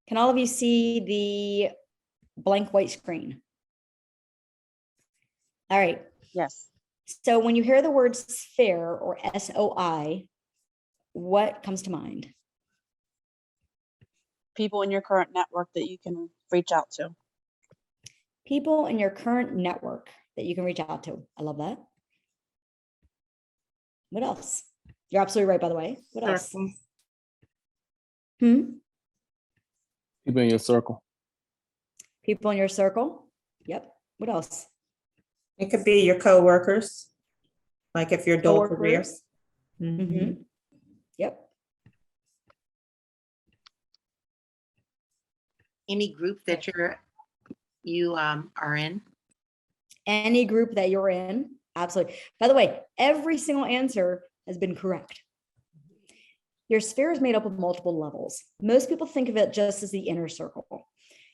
Can all of you see the blank white screen? All right. Yes. So when you hear the word sphere or SOI, what comes to mind? People in your current network that you can reach out to. People in your current network that you can reach out to. I love that. What else? You're absolutely right, by the way. What else? Circle. People in your circle. People in your circle. Yep. What else? It could be your coworkers, like if you're dual career. Coworkers. Yep. Any group that you are in? Any group that you're in. Absolutely. By the way, every single answer has been correct. Your sphere is made up of multiple levels. Most people think of it just as the inner circle.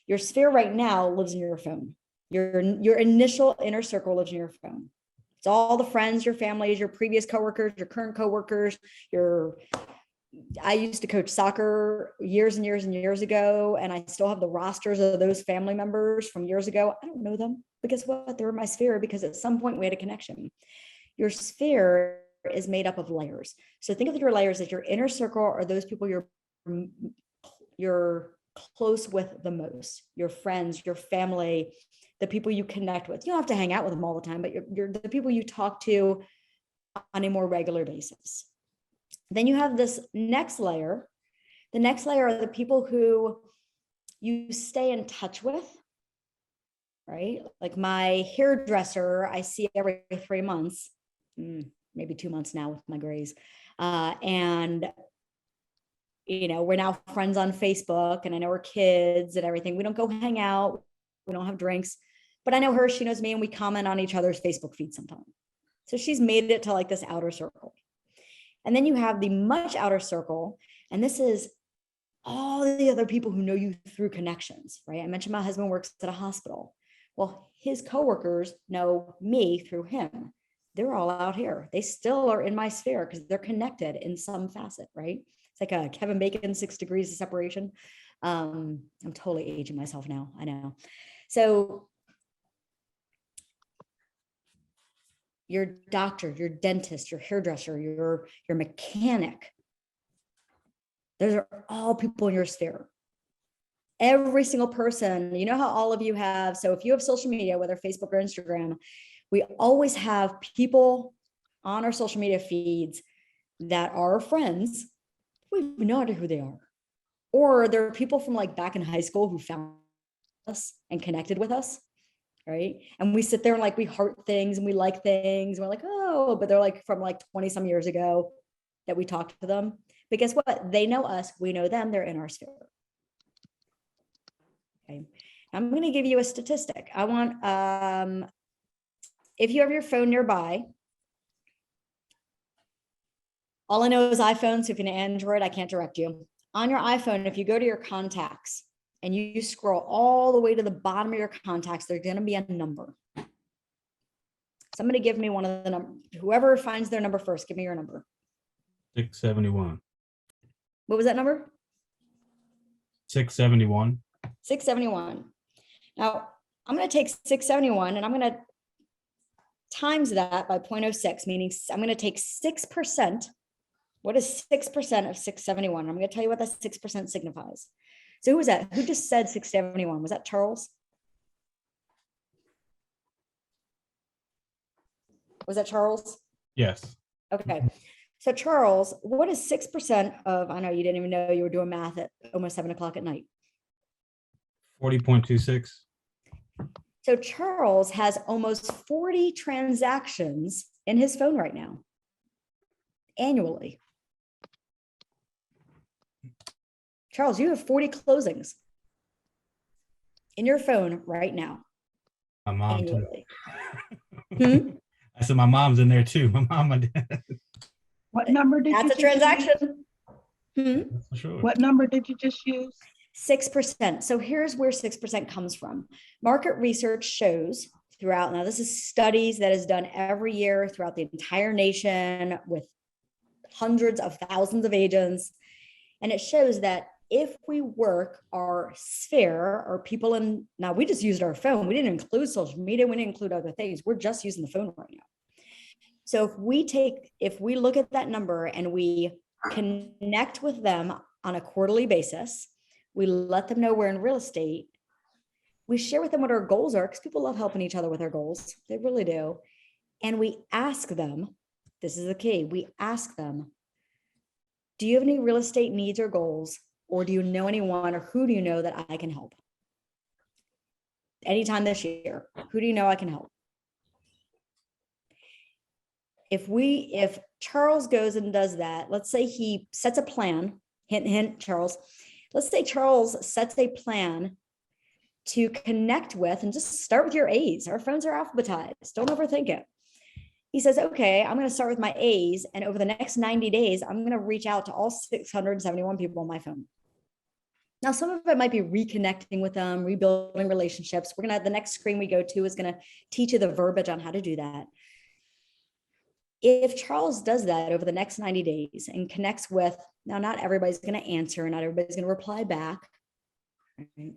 Your sphere right now lives in your phone. Your initial inner circle lives in your phone. It's all the friends, your families, your previous coworkers, your current coworkers, I used to coach soccer years and years and years ago, and I still have the rosters of those family members from years ago. I don't know them, but guess what? They're in my sphere because at some point we had a connection. Your sphere is made up of layers. So think of your layers as your inner circle are those people you're close with the most, your friends, your family, the people you connect with. You don't have to hang out with them all the time, but you're the people you talk to on a more regular basis. Then you have this next layer. The next layer are the people who you stay in touch with, right? Like my hairdresser, I see every 3 months, maybe 2 months now with my grays. And, we're now friends on Facebook, and I know her kids and everything. We don't go hang out. We don't have drinks, but I know her, she knows me, and we comment on each other's Facebook feed sometimes. So she's made it to like this outer circle. And then you have the much outer circle, and this is all the other people who know you through connections, right? I mentioned my husband works at a hospital. Well, his coworkers know me through him. They're all out here. They still are in my sphere because they're connected in some facet, right? It's like a Kevin Bacon 6 degrees of separation. I'm totally aging myself now, I know. So your doctor, your dentist, your hairdresser, your mechanic, those are all people in your sphere. Every single person, you know how all of you have, so if you have social media, whether Facebook or Instagram, we always have people on our social media feeds that are friends. We have no idea who they are. Or there are people from like back in high school who found us and connected with us, right? And we sit there and like we heart things and we like things. And we're like, oh, but they're like from like 20 some years ago that we talked to them. But guess what? They know us, we know them, they're in our sphere. Okay. I'm going to give you a statistic. I want, if you have your phone nearby, all I know is iPhone. So if you're an Android, I can't direct you. On your iPhone, if you go to your contacts and you scroll all the way to the bottom of your contacts, there's going to be a number. Somebody give me one of the numbers. Whoever finds their number first, give me your number. 671. What was that number? 671. 671. Now, I'm going to take 671 and I'm going to times that by 0.06, meaning I'm going to take 6%. What is 6% of 671? I'm going to tell you what that 6% signifies. So who was that? Who just said 671? Was that Charles? Was that Charles? Yes. Okay. So Charles, what is 6% of, I know you didn't even know you were doing math at almost 7 o'clock at night. 40.26. So Charles has almost 40 transactions in his phone right now, annually. Charles, you have 40 closings in your phone right now. My mom too. Annually. Hmm? I said my mom's in there too. My mom, my dad. What number did you That's a just use? transaction. Hmm? For sure. What number did you just use? 6%. So here's where 6% comes from. Market research shows throughout, now this is studies that is done every year throughout the entire nation with hundreds of thousands of agents. And it shows that if we work our sphere or people in, now we just used our phone. We didn't include social media. We didn't include other things. We're just using the phone right now. So if we look at that number and we connect with them on a quarterly basis, we let them know we're in real estate. We share with them what our goals are because people love helping each other with their goals. They really do. And we ask them, this is the key. We ask them, do you have any real estate needs or goals? Or do you know anyone or who do you know that I can help? Anytime this year, who do you know I can help? If Charles goes and does that, let's say he sets a plan, hint, hint, Charles. Let's say Charles sets a plan to connect with, and just start with your A's. Our phones are alphabetized. Don't overthink it. He says, okay, I'm going to start with my A's. And over the next 90 days, I'm going to reach out to all 671 people on my phone. Now, some of it might be reconnecting with them, rebuilding relationships. We're going to, the next screen we go to is going to teach you the verbiage on how to do that. If Charles does that over the next 90 days and connects with, now not everybody's going to answer, not everybody's going to reply back. Right?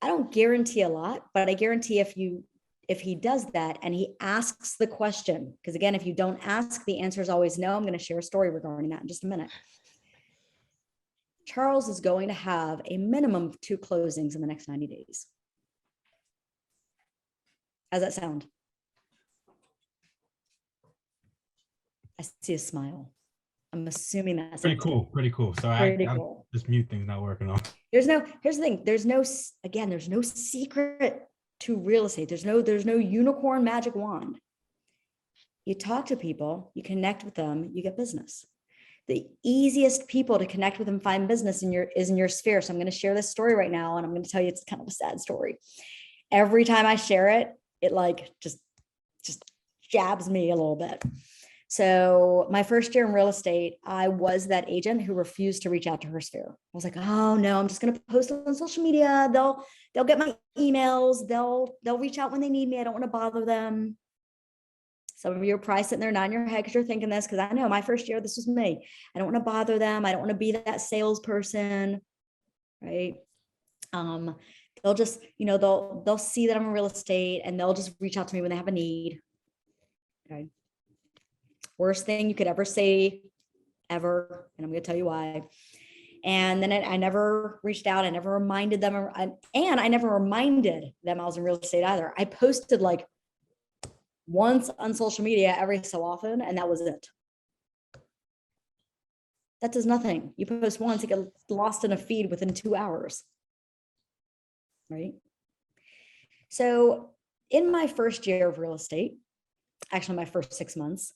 I don't guarantee a lot, but I guarantee if he does that and he asks the question, because again, if you don't ask, the answer is always no. I'm going to share a story regarding that in just a minute. Charles is going to have a minimum of 2 closings in the next 90 days. How's that sound? I see a smile. I'm assuming that's Pretty cool. Pretty cool. So pretty I cool. this mute thing's not working on. Here's the thing. There's no secret to real estate. There's no unicorn magic wand. You talk to people, you connect with them, you get business. The easiest people to connect with and find business is in your sphere. So I'm going to share this story right now, and I'm going to tell you it's kind of a sad story. Every time I share it, it like just jabs me a little bit. So my first year in real estate, I was that agent who refused to reach out to her sphere. I was like, oh no, I'm just going to post on social media. They'll get my emails. They'll reach out when they need me. I don't want to bother them. Some of you are probably sitting there nodding your head because you're thinking this, because I know my first year, this was me. I don't want to bother them. I don't want to be that salesperson, right? They'll just, they'll see that I'm in real estate and they'll just reach out to me when they have a need. Okay. Worst thing you could ever say ever. And I'm going to tell you why. And then I never reached out. I never reminded them. And I never reminded them I was in real estate either. I posted like once on social media every so often, and that was it. That does nothing. You post once, it gets lost in a feed within 2 hours. Right? So in my first year of real estate, actually my first 6 months,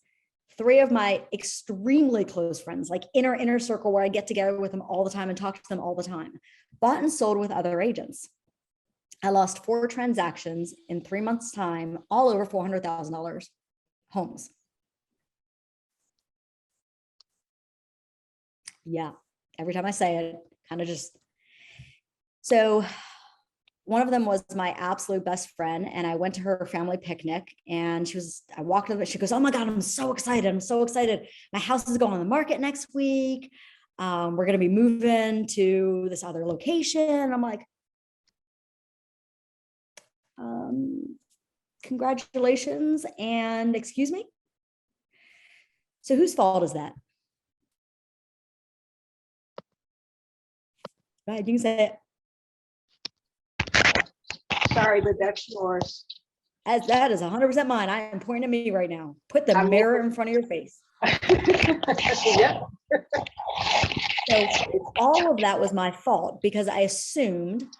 3 of my extremely close friends, like inner circle where I get together with them all the time and talk to them all the time, bought and sold with other agents. I lost 4 transactions in 3 months' time, all over $400,000 homes. Yeah, every time I say it, kind of just. So one of them was my absolute best friend, and I went to her family picnic, and I walked over, she goes, "Oh my God, I'm so excited. I'm so excited. My house is going on the market next week. We're going to be moving to this other location." I'm like, congratulations, and excuse me. So whose fault is that? Right, you can say it. Sorry, but that's yours. As that is 100% mine. I am pointing at me right now. Put the mirror in front of your face. Yeah. So all of that was my fault because I assumed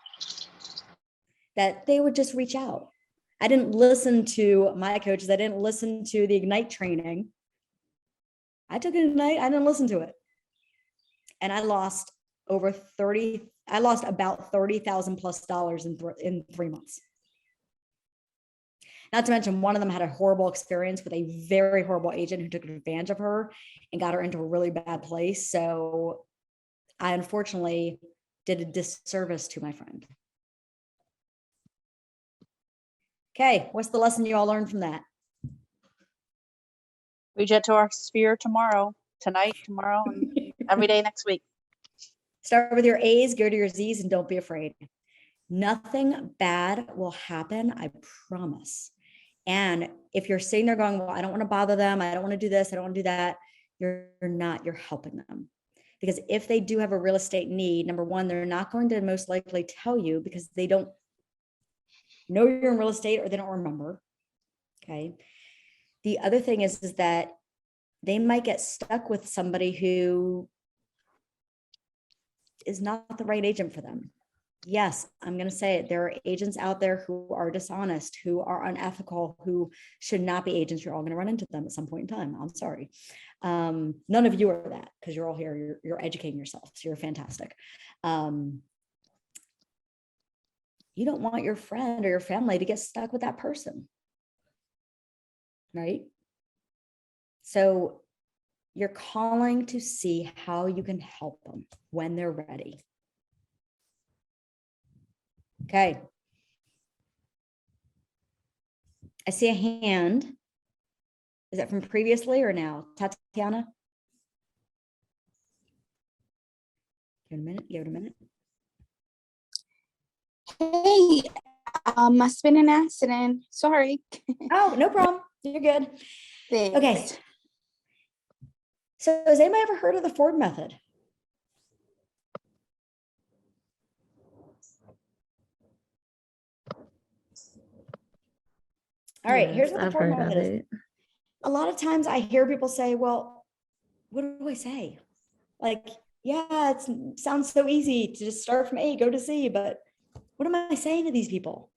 that they would just reach out. I didn't listen to my coaches. I didn't listen to the Ignite training. I took Ignite. I didn't listen to it. And I lost about $30,000+ in 3 months. Not to mention, one of them had a horrible experience with a very horrible agent who took advantage of her and got her into a really bad place. So I unfortunately did a disservice to my friend. Okay, what's the lesson you all learned from that? Reach out to our sphere tomorrow, tonight, tomorrow, and every day next week. Start with your A's, go to your Z's, and don't be afraid. Nothing bad will happen, I promise. And if you're sitting there going, "Well, I don't want to bother them. I don't want to do this. I don't want to do that." You're not, you're helping them. Because if they do have a real estate need, number one, they're not going to most likely tell you because they don't know you're in real estate or they don't remember. Okay. The other thing is that they might get stuck with somebody who is not the right agent for them. Yes, I'm going to say it. There are agents out there who are dishonest, who are unethical, who should not be agents. You're all going to run into them at some point in time. I'm sorry. None of you are that because you're all here. You're educating yourself. So you're fantastic. You don't want your friend or your family to get stuck with that person. Right? So you're calling to see how you can help them when they're ready. Okay. I see a hand. Is that from previously or now? Tatiana? Give it a minute. Give it a minute. Hey, must have been an accident. Sorry. Oh, no problem. You're good. Thanks. Okay. So has anybody ever heard of the Ford method? All right, here's what the Ford method is. A lot of times I hear people say, "Well, what do I say?" Like, yeah, it sounds so easy to just start from A, go to Z, but what am I saying to these people?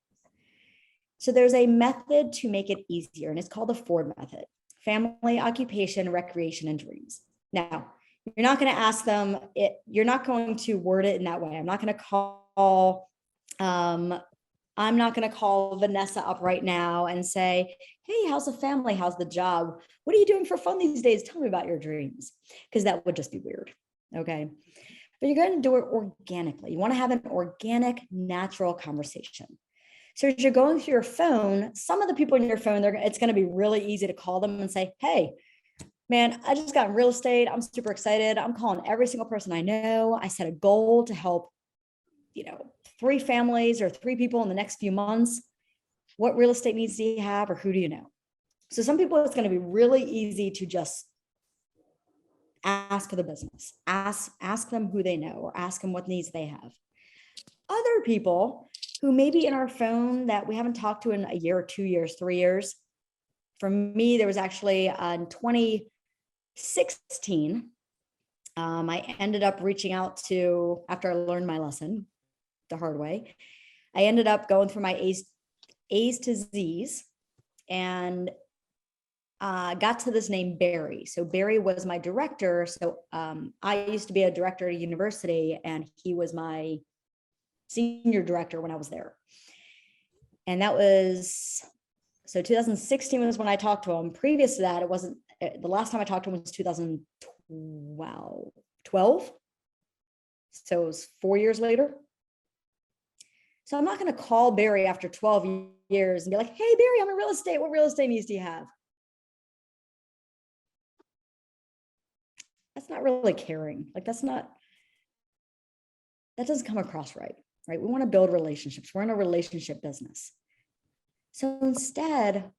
So there's a method to make it easier, and it's called the Ford method: family, occupation, recreation, and dreams. Now, you're not going to ask them it, you're not going to word it in that way. I'm not going to call Vanessa up right now and say, "Hey, how's the family? How's the job? What are you doing for fun these days? Tell me about your dreams." Because that would just be weird. Okay. But you're going to do it organically. You want to have an organic, natural conversation. So as you're going through your phone, some of the people in your phone, it's going to be really easy to call them and say, "Hey, man, I just got in real estate. I'm super excited. I'm calling every single person I know. I set a goal to help, 3 families or 3 people in the next few months. What real estate needs do you have, or who do you know?" So some people, it's going to be really easy to just ask for the business, ask them who they know, or ask them what needs they have. Other people who may be in our phone that we haven't talked to in a year or 2 years, 3 years. For me, there was actually in 2016, I ended up reaching out to, after I learned my lesson the hard way, I ended up going through my A's to Z's and got to this name Barry. So Barry was my director. So I used to be a director at a university and he was my senior director when I was there. And that was, so 2016 was when I talked to him. Previous to that, it wasn't, the last time I talked to him was 2012. So it was 4 years later. So I'm not going to call Barry after 12 years and be like, hey, Barry, I'm in real estate. What real estate needs do you have? That's not really caring. Like that doesn't come across right? We want to build relationships. We're in a relationship business. So instead,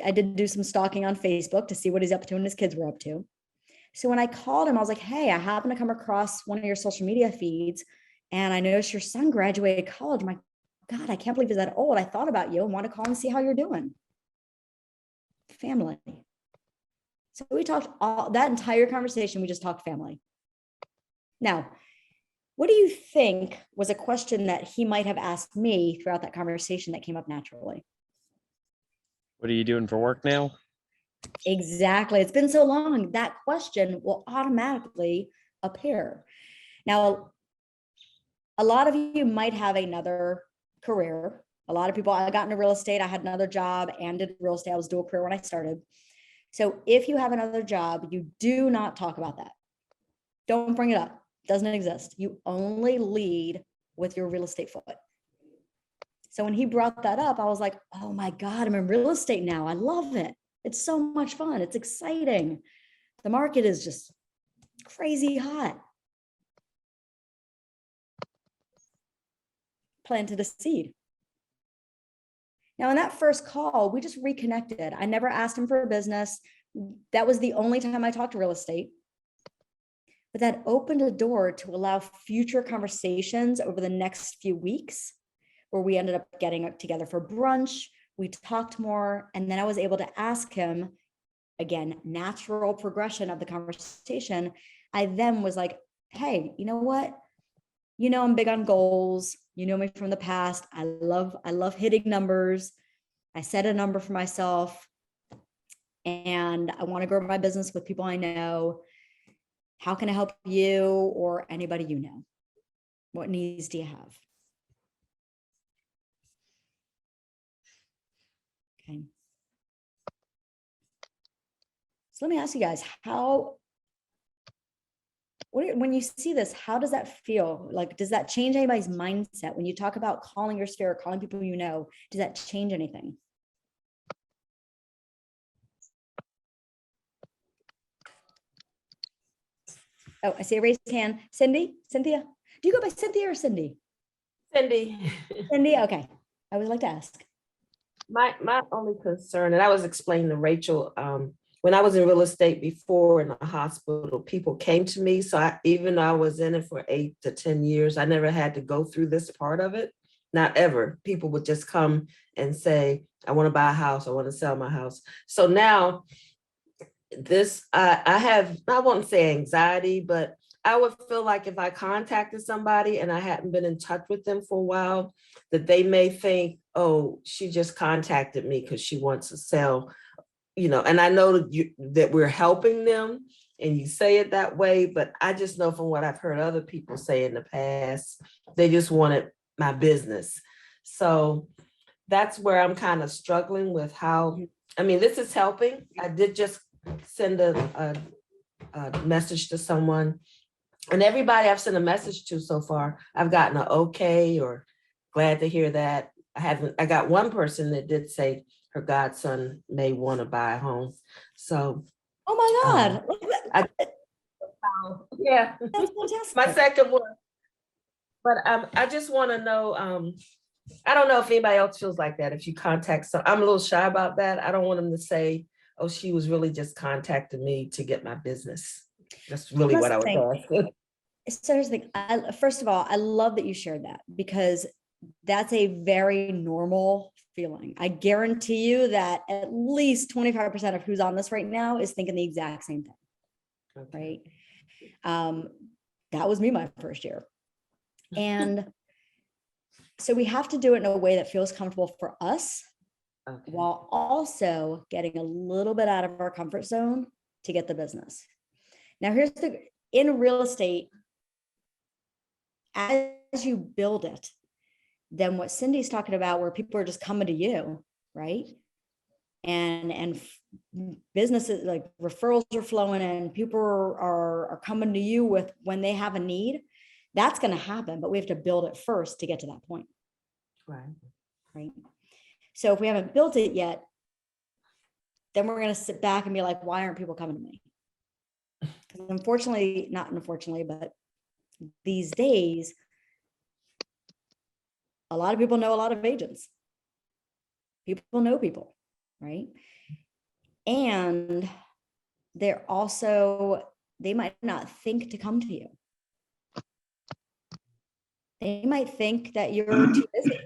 I did do some stalking on Facebook to see what he's up to and his kids were up to. So when I called him, I was like, hey, I happened to come across one of your social media feeds and I noticed your son graduated college. My God, I can't believe he's that old. I thought about you and want to call and see how you're doing. Family. So we talked all that entire conversation. We just talked family. Now, what do you think was a question that he might have asked me throughout that conversation that came up naturally? What are you doing for work now? Exactly. It's been so long. That question will automatically appear. Now, a lot of you might have another career. A lot of people, I got into real estate. I had another job and did real estate. I was dual career when I started. So if you have another job, you do not talk about that. Don't bring it up. It doesn't exist. You only lead with your real estate foot. So when he brought that up, I was like, oh my God, I'm in real estate now. I love it. It's so much fun. It's exciting. The market is just crazy hot. Planted a seed. Now, in that first call, we just reconnected. I never asked him for a business. That was the only time I talked to real estate. But that opened a door to allow future conversations over the next few weeks, where we ended up getting together for brunch. We talked more. And then I was able to ask him, again, natural progression of the conversation. I then was like, hey, you know what? You know, I'm big on goals. You know me from the past. I love hitting numbers. I set a number for myself and I want to grow my business with people I know. How can I help you or anybody you know? What needs do you have? Okay. So let me ask you guys, when you see this, how does that feel? Like, does that change anybody's mindset? When you talk about calling your sphere, calling people you know, does that change anything? Oh, I see a raised hand. Cynthia? Do you go by Cynthia or Cindy? Cindy. Cindy, okay. I would like to ask. My only concern, and I was explaining to Rachel, when I was in real estate before in the hospital, people came to me. So even though I was in it for 8 to 10 years, I never had to go through this part of it. Not ever. People would just come and say, I want to buy a house. I want to sell my house. So now this, I won't say anxiety, but I would feel like if I contacted somebody and I hadn't been in touch with them for a while, that they may think, oh, she just contacted me because she wants to sell. You know, and I know that we're helping them and you say it that way, but I just know from what I've heard other people say in the past, they just wanted my business. So that's where I'm kind of struggling with how, I mean, this is helping. I did just send a message to someone, and everybody I've sent a message to so far, I've gotten an okay or glad to hear that. I got one person that did say, her godson may want to buy a home. So, oh my God. Yeah, that's fantastic. My second one. But I just want to know, I don't know if anybody else feels like that. If you contact I'm a little shy about that. I don't want them to say, oh, she was really just contacting me to get my business. That's really what I was asking. So here's the thing. First of all, I love that you shared that because that's a very normal feeling. I guarantee you that at least 25% of who's on this right now is thinking the exact same thing. right? That was me my first year. And so we have to do it in a way that feels comfortable for us, while also getting a little bit out of our comfort zone to get the business. Now, in real estate, as you build it, then what Cindy's talking about, where people are just coming to you, right? And businesses, like referrals are flowing in, people are coming to you with when they have a need. That's going to happen, but we have to build it first to get to that point. Right. So if we haven't built it yet, then we're going to sit back and be like, why aren't people coming to me? Because not unfortunately, but these days, a lot of people know a lot of agents. People know people, right? And they might not think to come to you. They might think that you're too busy.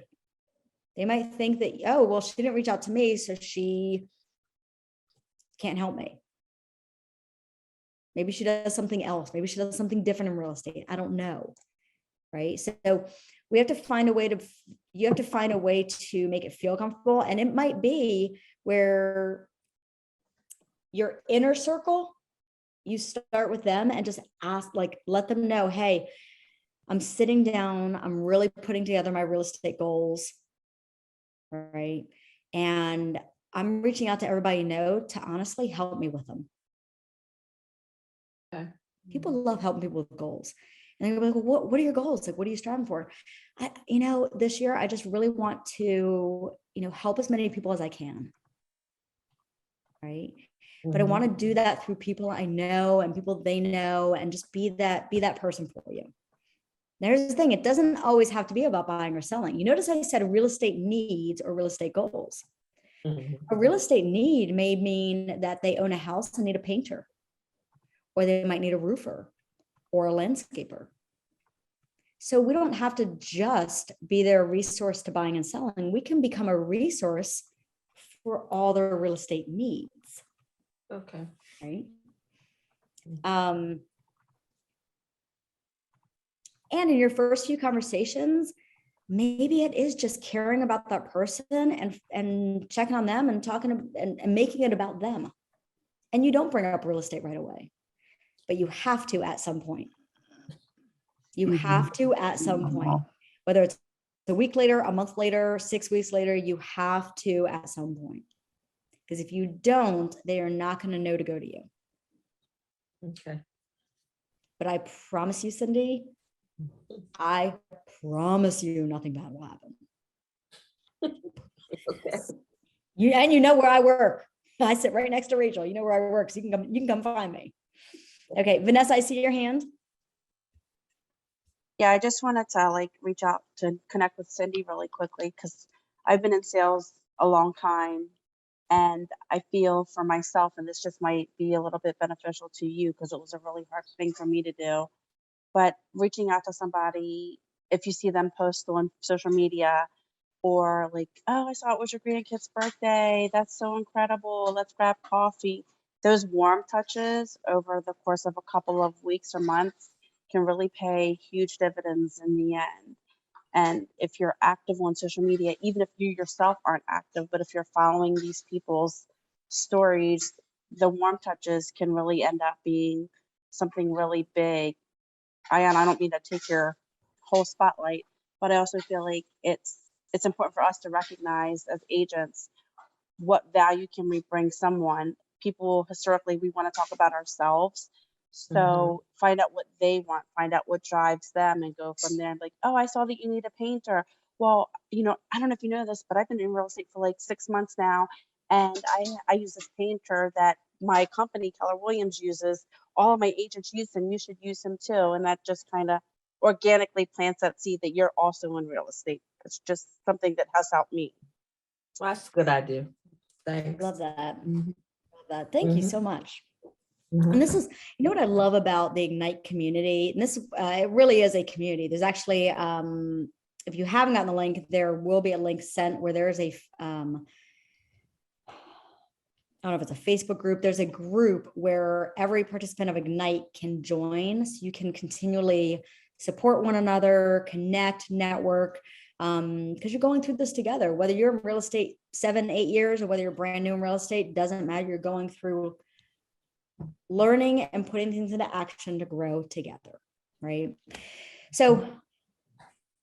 They might think that, oh, well, she didn't reach out to me, so she can't help me. Maybe she does something else. Maybe she does something different in real estate. I don't know. Right. So we have to find a way to make it feel comfortable. And it might be where your inner circle, you start with them and just ask, like, let them know, hey, I'm sitting down, I'm really putting together my real estate goals. Right. And I'm reaching out to everybody you know to honestly help me with them. Okay. People love helping people with goals. And they're like, well, what are your goals? Like, what are you striving for? This year, I just really want to, help as many people as I can. Right. But I want to do that through people I know and people they know, and just be that person for you. There's the thing. It doesn't always have to be about buying or selling. You notice I said real estate needs or real estate goals. A real estate need may mean that they own a house and need a painter, or they might need a roofer or a landscaper. So we don't have to just be their resource to buying and selling. We can become a resource for all their real estate needs. Okay. Right. And in your first few conversations, maybe it is just caring about that person and checking on them and talking and making it about them. And you don't bring up real estate right away, but you have to at some point. You have to at some point, whether it's a week later, a month later, 6 weeks later, you have to at some point. Because if you don't, they are not going to know to go to you. Okay. But I promise you, Cindy, I promise you nothing bad will happen. Okay. You know where I work. I sit right next to Rachel. You know where I work, so you can come find me. Okay, Vanessa, I see your hand. Yeah, I just wanted to reach out to connect with Cindy really quickly, because I've been in sales a long time, and I feel for myself, and this just might be a little bit beneficial to you because it was a really hard thing for me to do, but reaching out to somebody, if you see them post on social media, or oh, I saw it was your grandkid's birthday, that's so incredible, let's grab coffee. Those warm touches over the course of a couple of weeks or months can really pay huge dividends in the end. And if you're active on social media, even if you yourself aren't active, but if you're following these people's stories, the warm touches can really end up being something really big. Ayan, I don't mean to take your whole spotlight, but I also feel like it's important for us to recognize as agents what value can we bring someone. People historically, we want to talk about ourselves. So find out what they want, find out what drives them, and go from there. Like, oh, I saw that you need a painter. Well, I don't know if you know this, but I've been in real estate for 6 months now. And I use this painter that my company, Keller Williams, uses. All of my agents use him. You should use him too. And that just kind of organically plants that seed that you're also in real estate. It's just something that has helped me. Well, that's a good idea. Thanks. Love that. Love that. Thank you so much. Mhm. And this is, what I love about the Ignite community, and this it really is a community. There's actually, if you haven't gotten the link, there will be a link sent where there is a I don't know if it's a Facebook group. There's a group where every participant of Ignite can join. So you can continually support one another, connect, network, because you're going through this together. Whether you're in real estate 7-8 years or whether you're brand new in real estate, doesn't matter. You're going through learning and putting things into action to grow together, right? So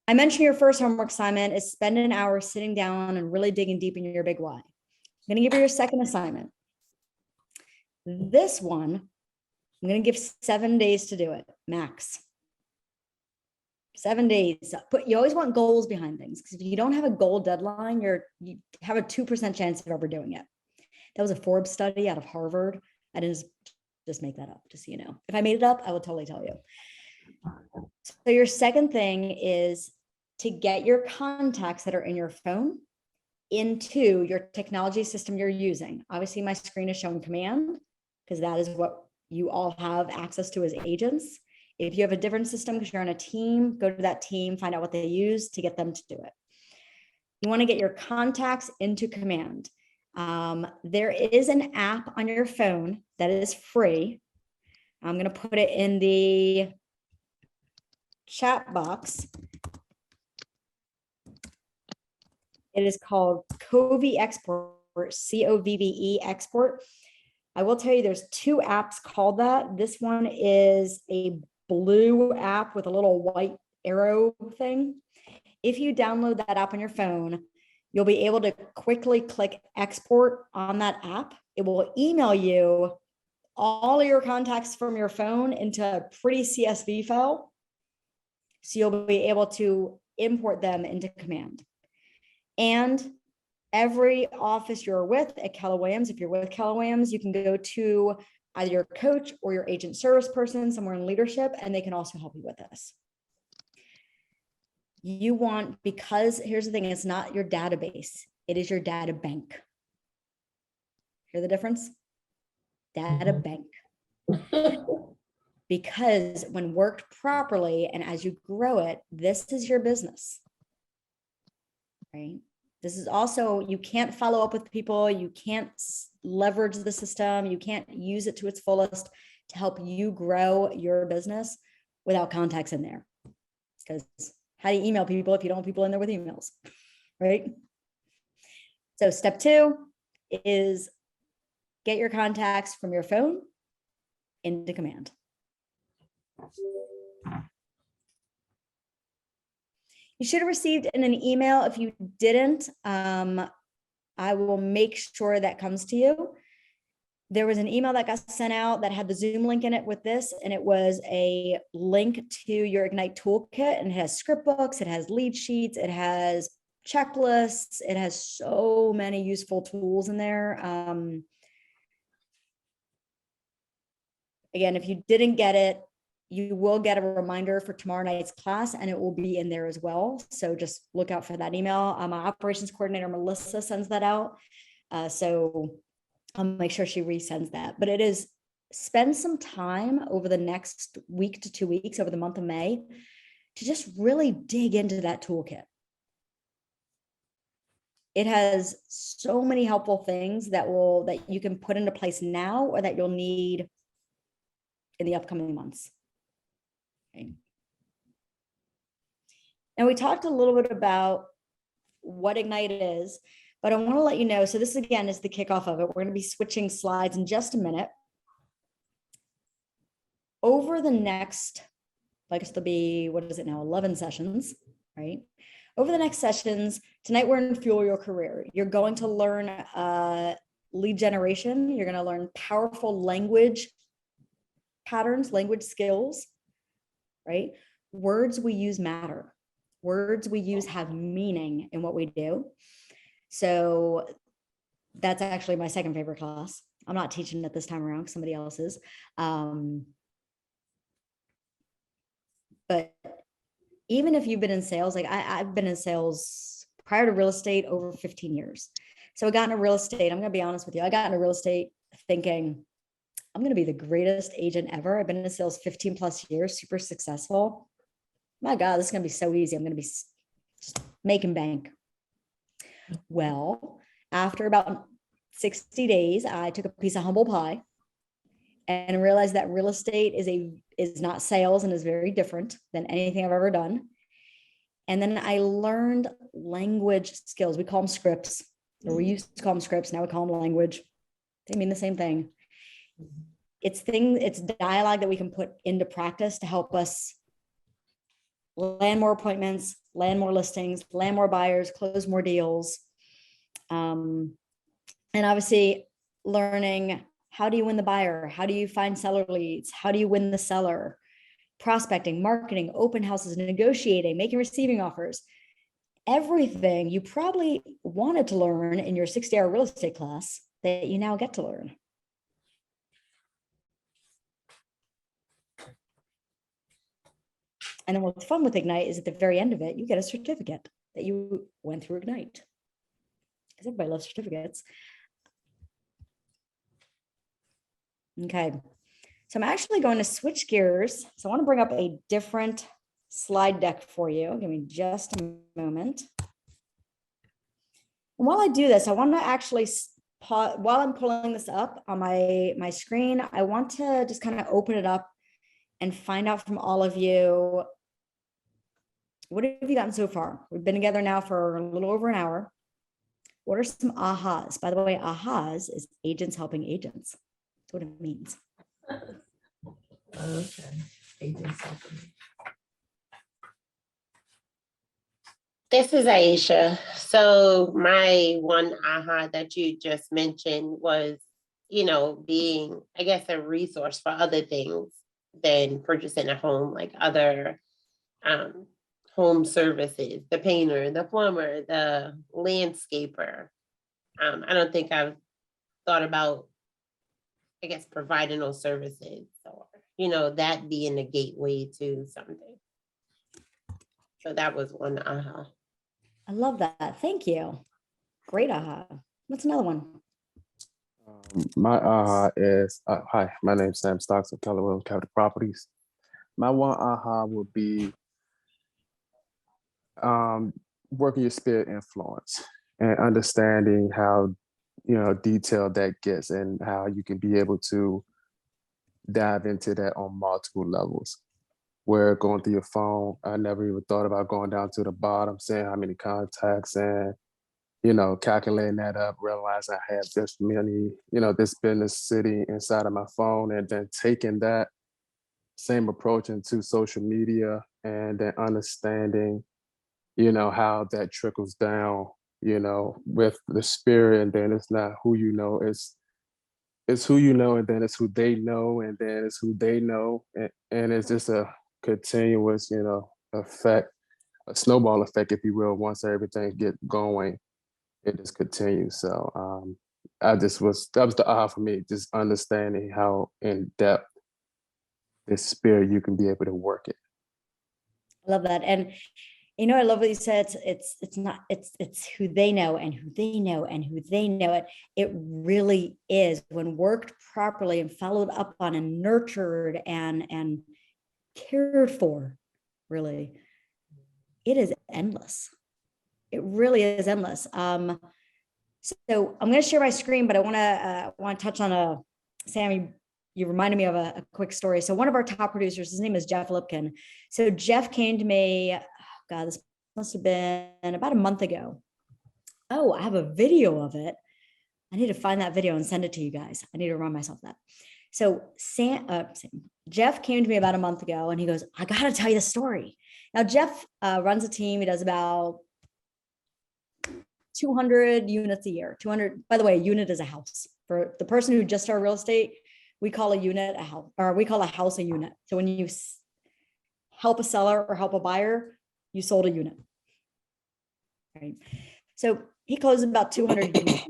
I mentioned your first homework assignment is spend an hour sitting down and really digging deep in your big why. I'm going to give you your second assignment. This one, I'm going to give 7 days to do it, max. 7 days. But you always want goals behind things, because if you don't have a goal deadline, you have a 2% chance of ever doing it. That was a Forbes study out of Harvard. I didn't just make that up, just so you know. If I made it up, I will totally tell you. So your second thing is to get your contacts that are in your phone into your technology system you're using. Obviously, my screen is showing Command, because that is what you all have access to as agents. If you have a different system because you're on a team, go to that team, find out what they use to get them to do it. You want to get your contacts into Command. There is an app on your phone that is free. I'm going to put it in the chat box. It is called Covey Export, COVVE Export. I will tell you there's 2 apps called that. This one is a blue app with a little white arrow thing. If you download that app on your phone, you'll be able to quickly click export on that app. It will email you all of your contacts from your phone into a pretty CSV file. So you'll be able to import them into Command. And every office you're with at Keller Williams, if you're with Keller Williams, you can go to either your coach or your agent service person somewhere in leadership, and they can also help you with this. You want, because here's the thing, it's not your database, it is your data bank. Hear the difference? Data bank. Because when worked properly and as you grow it, this is your business, right? This is also, you can't follow up with people. You can't leverage the system. You can't use it to its fullest to help you grow your business without contacts in there. Because how do you email people if you don't have people in there with emails, right? So step 2 is get your contacts from your phone into Command. You should have received in an email. If you didn't, I will make sure that comes to you. There was an email that got sent out that had the Zoom link in it with this, and it was a link to your Ignite toolkit, and it has script books, it has lead sheets, it has checklists, it has so many useful tools in there. Again, if you didn't get it, you will get a reminder for tomorrow night's class, and it will be in there as well. So just look out for that email. My operations coordinator, Melissa, sends that out. So I'll make sure she resends that. But it is, spend some time over the next week to 2 weeks, over the month of May, to just really dig into that toolkit. It has so many helpful things that you can put into place now, or that you'll need in the upcoming months. Okay. Now, we talked a little bit about what Ignite is, but I want to let you know, so this again is the kickoff of it. We're going to be switching slides in just a minute. Over the next, I guess there'll be, what is it now, 11 sessions, right? Over the next sessions, tonight we're in Fuel Your Career. You're going to learn lead generation. You're going to learn powerful language patterns, language skills, right? Words we use matter. Words we use have meaning in what we do. So that's actually my second favorite class. I'm not teaching it this time around, somebody else is. But even if you've been in sales, like I've been in sales prior to real estate over 15 years. So I got into real estate. I'm going to be honest with you. I got into real estate thinking I'm going to be the greatest agent ever. I've been in sales 15 plus years, super successful. My God, this is going to be so easy. I'm going to be just making bank. Well, after about 60 days, I took a piece of humble pie and realized that real estate is not sales and is very different than anything I've ever done. And then I learned language skills. We call them scripts, or we used to call them scripts. Now we call them language. They mean the same thing. It's dialogue that we can put into practice to help us land more appointments, land more listings, land more buyers, close more deals. And obviously learning, how do you win the buyer? How do you find seller leads? How do you win the seller? Prospecting, marketing, open houses, negotiating, making receiving offers. Everything you probably wanted to learn in your 60-hour real estate class that you now get to learn. And then what's fun with Ignite is at the very end of it, you get a certificate that you went through Ignite. Because everybody loves certificates. Okay, so I'm actually going to switch gears. So I want to bring up a different slide deck for you. Give me just a moment. And while I do this, I want to actually pause, while I'm pulling this up on my screen, I want to just kind of open it up and find out from all of you, what have you gotten so far? We've been together now for a little over an hour. What are some ahas? By the way, ahas is agents helping agents. That's what it means. Okay. Agents helping. This is Aisha. So my one aha that you just mentioned was, being, I guess, a resource for other things than purchasing a home, like other home services, the painter, the plumber, the landscaper. I don't think I've thought about, I guess, providing those services or, that being a gateway to something. So that was one aha. I love that. Thank you. Great aha. What's another one? My aha is, hi, my name's Sam Stocks of Keller Williams Capital Properties. My one aha would be working your spirit influence and understanding how, detailed that gets and how you can be able to dive into that on multiple levels. Where going through your phone, I never even thought about going down to the bottom, saying how many contacts and, calculating that up, realizing I have this many, this business sitting inside of my phone, and then taking that same approach into social media and then understanding, how that trickles down, with the spirit, and then it's not who you know, it's who you know, and then it's who they know, and then it's who they know. And it's just a continuous, effect, a snowball effect, if you will. Once everything get going, it just continues. So that was the aha for me, just understanding how in depth this spirit you can be able to work it. I love that. And I love what you said. It's who they know and who they know and who they know. It really is, when worked properly and followed up on and nurtured and cared for, really, it is endless. It really is endless. So I'm going to share my screen, but I want to touch on Sammy, you reminded me of a quick story. So one of our top producers, his name is Jeff Lipkin. So Jeff came to me, God, this must have been about a month ago. Oh, I have a video of it. I need to find that video and send it to you guys. I need to remind myself that. So Jeff came to me about a month ago and he goes, I got to tell you the story. Now, Jeff runs a team. He does about 200 units a year. 200, by the way, a unit is a house. For the person who just started real estate, we call a unit a house, or we call a house a unit. So when you help a seller or help a buyer, you sold a unit. Right. So he closed about 200 units.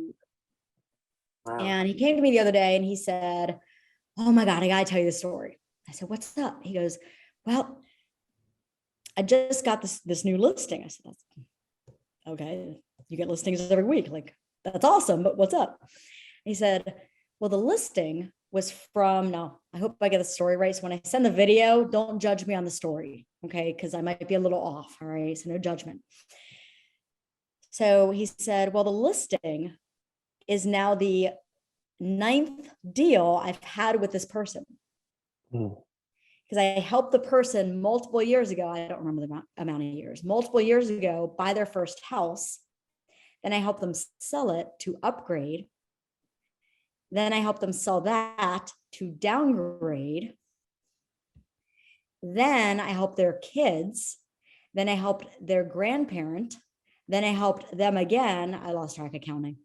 Wow. And he came to me the other day and he said, oh my God, I got to tell you the story. I said, what's up? He goes, well, I just got this new listing. I said, that's okay. You get listings every week. Like, that's awesome, but what's up? He said, well, the listing was from, now I hope I get the story right. So when I send the video, don't judge me on the story. Okay. Cause I might be a little off. All right. So no judgment. So he said, well, the listing is now the 9th deal I've had with this person. Because I helped the person multiple years ago. I don't remember the amount of years, multiple years ago, buy their first house. Then I helped them sell it to upgrade. Then I helped them sell that to downgrade. Then I helped their kids. Then I helped their grandparent. Then I helped them again. I lost track of counting.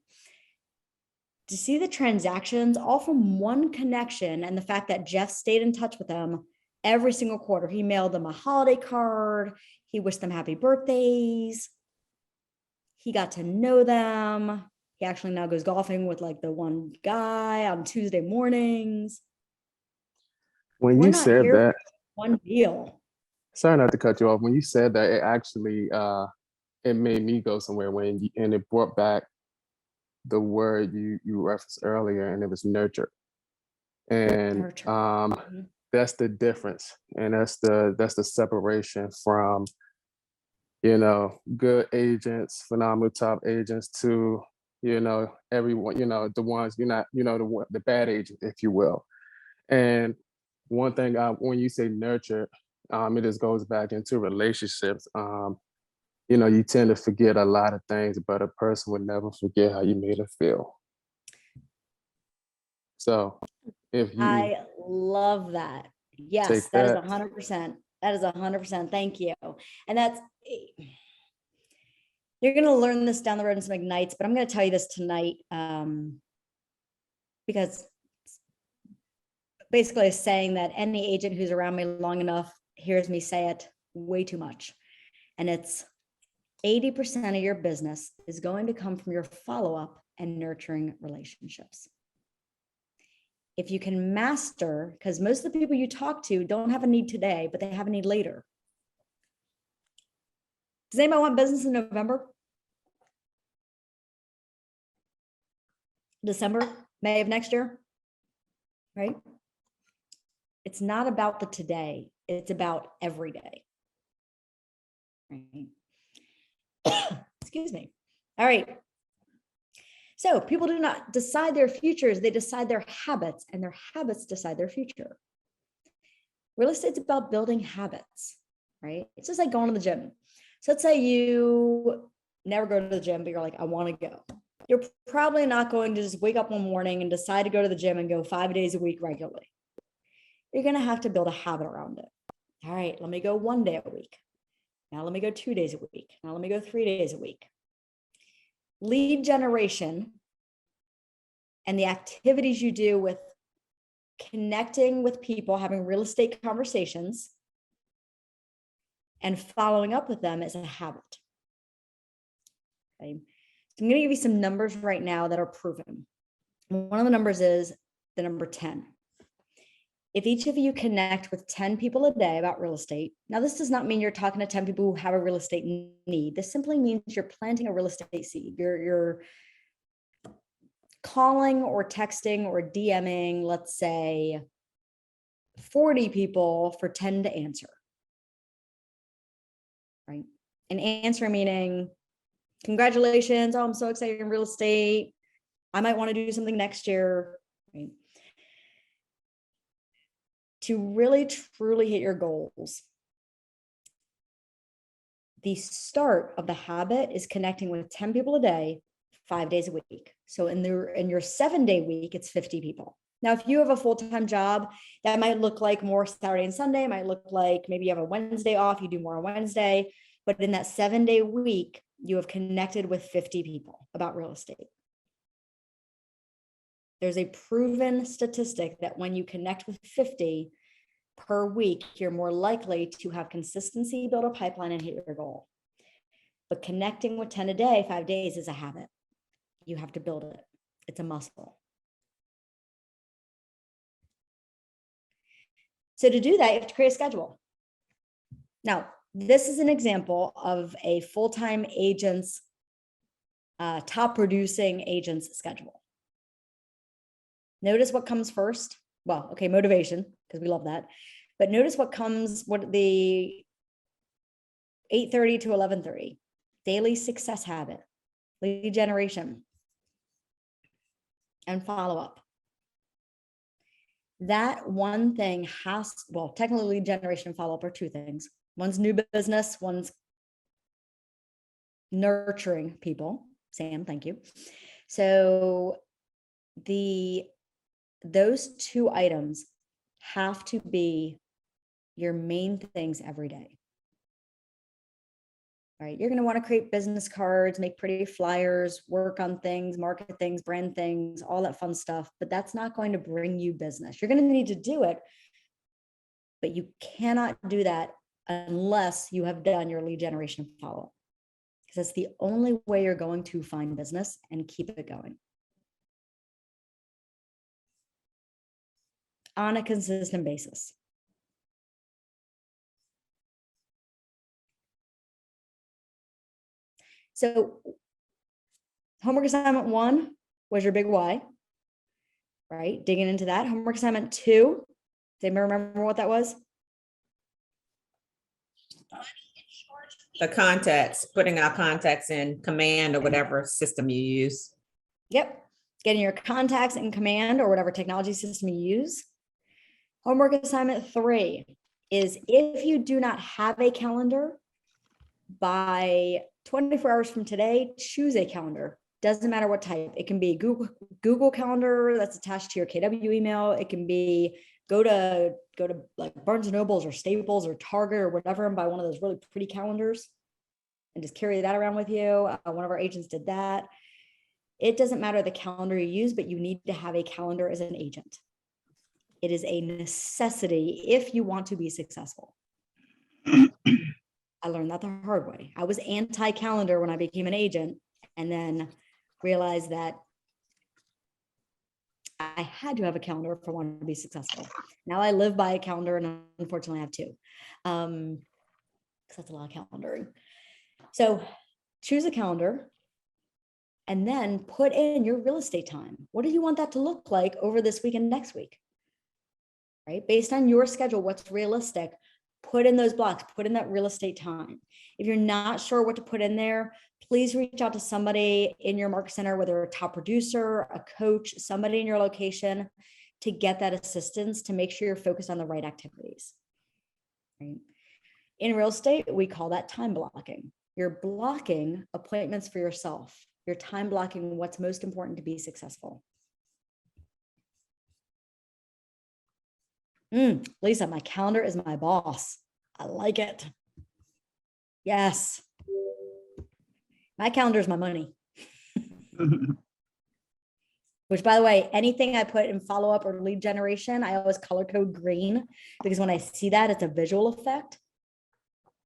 To see the transactions all from one connection, and the fact that Jeff stayed in touch with them every single quarter. He mailed them a holiday card. He wished them happy birthdays. He got to know them. He actually now goes golfing with like the one guy on Tuesday mornings. When We're you not said here that, for one deal. sorry not to cut you off. When you said that, it actually it made me go somewhere and it brought back the word you referenced earlier, and it was nurture. And Nurture. that's the difference, and that's the separation from, you know, good agents, phenomenal top agents, to, you know, everyone, you know, the ones you're not, you know, the bad agent, if you will. And one thing, when you say nurture, it just goes back into relationships. You know, you tend to forget a lot of things, but a person would never forget how you made them feel. So if you I love that. Yes, take that is that, 100%. That is 100%. Thank you. And that's, you're going to learn this down the road in some ignites, but I'm going to tell you this tonight, because basically it's saying that any agent who's around me long enough hears me say it way too much. And it's 80% of your business is going to come from your follow-up and nurturing relationships. If you can master, because most of the people you talk to don't have a need today, but they have a need later. Does anybody want business in November? December, May of next year? Right? It's not about the today. It's about every day. Right? Excuse me. All right. So people do not decide their futures, they decide their habits, and their habits decide their future. Real estate's about building habits, right? It's just like going to the gym. So let's say you never go to the gym, but you're like, I want to go. You're probably not going to just wake up one morning and decide to go to the gym and go 5 days a week regularly. You're going to have to build a habit around it. All right, let me go 1 day a week. Now let me go 2 days a week. Now let me go 3 days a week. Lead generation and the activities you do with connecting with people, having real estate conversations, and following up with them is a habit. Okay. So I'm going to give you some numbers right now that are proven. One of the numbers is the number 10. If each of you connect with 10 people a day about real estate, now this does not mean you're talking to 10 people who have a real estate need. This simply means you're planting a real estate seed. You're calling or texting or DMing, let's say 40 people for 10 to answer, right? And answer meaning, congratulations, oh, I'm so excited in real estate. I might want to do something next year, right? To really truly hit your goals, the start of the habit is connecting with 10 people a day, 5 days a week. So in your 7-day week, it's 50 people. Now, if you have a full-time job, that might look like more Saturday and Sunday, might look like maybe you have a Wednesday off, you do more on Wednesday, but in that 7-day week, you have connected with 50 people about real estate. There's a proven statistic that when you connect with 50 per week, you're more likely to have consistency, build a pipeline, and hit your goal. But connecting with 10 a day, 5 days is a habit. You have to build it. It's a muscle. So to do that, you have to create a schedule. Now, this is an example of a full-time agent's, top producing agent's schedule. Notice what comes first. Well, okay, motivation, because we love that. But notice what comes, what the 8:30 to 11:30, daily success habit, lead generation, and follow up. That one thing has, well, technically lead generation and follow up are two things. One's new business, one's nurturing people. Sam, thank you. So those two items have to be your main things every day. Right? You're going to want to create business cards, make pretty flyers, work on things, market things, brand things, all that fun stuff, but that's not going to bring you business. You're going to need to do it, but you cannot do that unless you have done your lead generation follow-up, because that's the only way you're going to find business and keep it going on a consistent basis. So homework assignment 1 was your big why, right? Digging into that. Homework assignment 2, does anybody remember what that was? The contacts, putting our contacts in Command or whatever system you use. Yep. Getting your contacts in Command or whatever technology system you use. Homework assignment 3 is if you do not have a calendar by 24 hours from today, choose a calendar. Doesn't matter what type. It can be Google Calendar that's attached to your KW email. It can be go to like Barnes and Nobles or Staples or Target or whatever and buy one of those really pretty calendars and just carry that around with you. One of our agents did that. It doesn't matter the calendar you use, but you need to have a calendar as an agent. It is a necessity if you want to be successful. I learned that the hard way. I was anti-calendar when I became an agent and then realized that I had to have a calendar if I wanted to be successful. Now I live by a calendar and unfortunately I have 2. Because that's a lot of calendaring. So choose a calendar and then put in your real estate time. What do you want that to look like over this week and next week? Right? Based on your schedule, what's realistic? Put in those blocks, put in that real estate time. If you're not sure what to put in there, please reach out to somebody in your market center, whether a top producer, a coach, somebody in your location to get that assistance to make sure you're focused on the right activities. Right? In real estate, we call that time blocking. You're blocking appointments for yourself. You're time blocking what's most important to be successful. Lisa, my calendar is my boss. I like it. Yes. My calendar is my money. Which, by the way, anything I put in follow-up or lead generation, I always color code green because when I see that, it's a visual effect.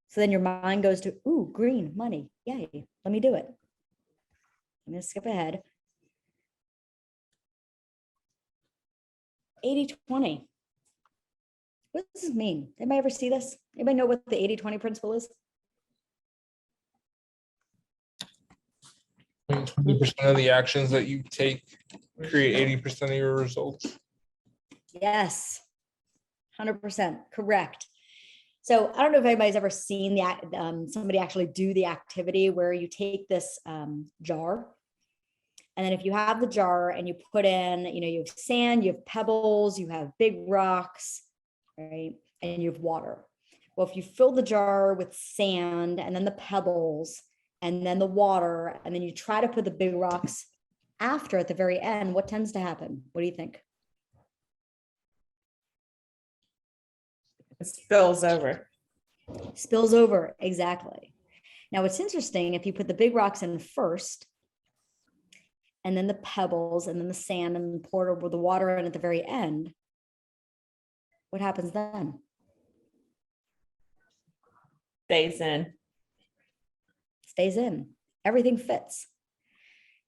So then your mind goes to, ooh, green, money. Yay, let me do it. I'm going to skip ahead. 80-20. What does this mean? Anybody ever see this? Anybody know what the 80-20 principle is? 20% of the actions that you take create 80% of your results. Yes, 100% correct. So I don't know if anybody's ever seen the somebody actually do the activity where you take this jar, and then if you have the jar and you put in, you have sand, you have pebbles, you have big rocks, right? And you have water. Well, if you fill the jar with sand and then the pebbles and then the water, and then you try to put the big rocks after at the very end, what tends to happen? What do you think? It spills over. Spills over, exactly. Now, what's interesting, if you put the big rocks in first, and then the pebbles, and then the sand, and pour over the water in at the very end, what happens then? Stays in. Stays in. Everything fits.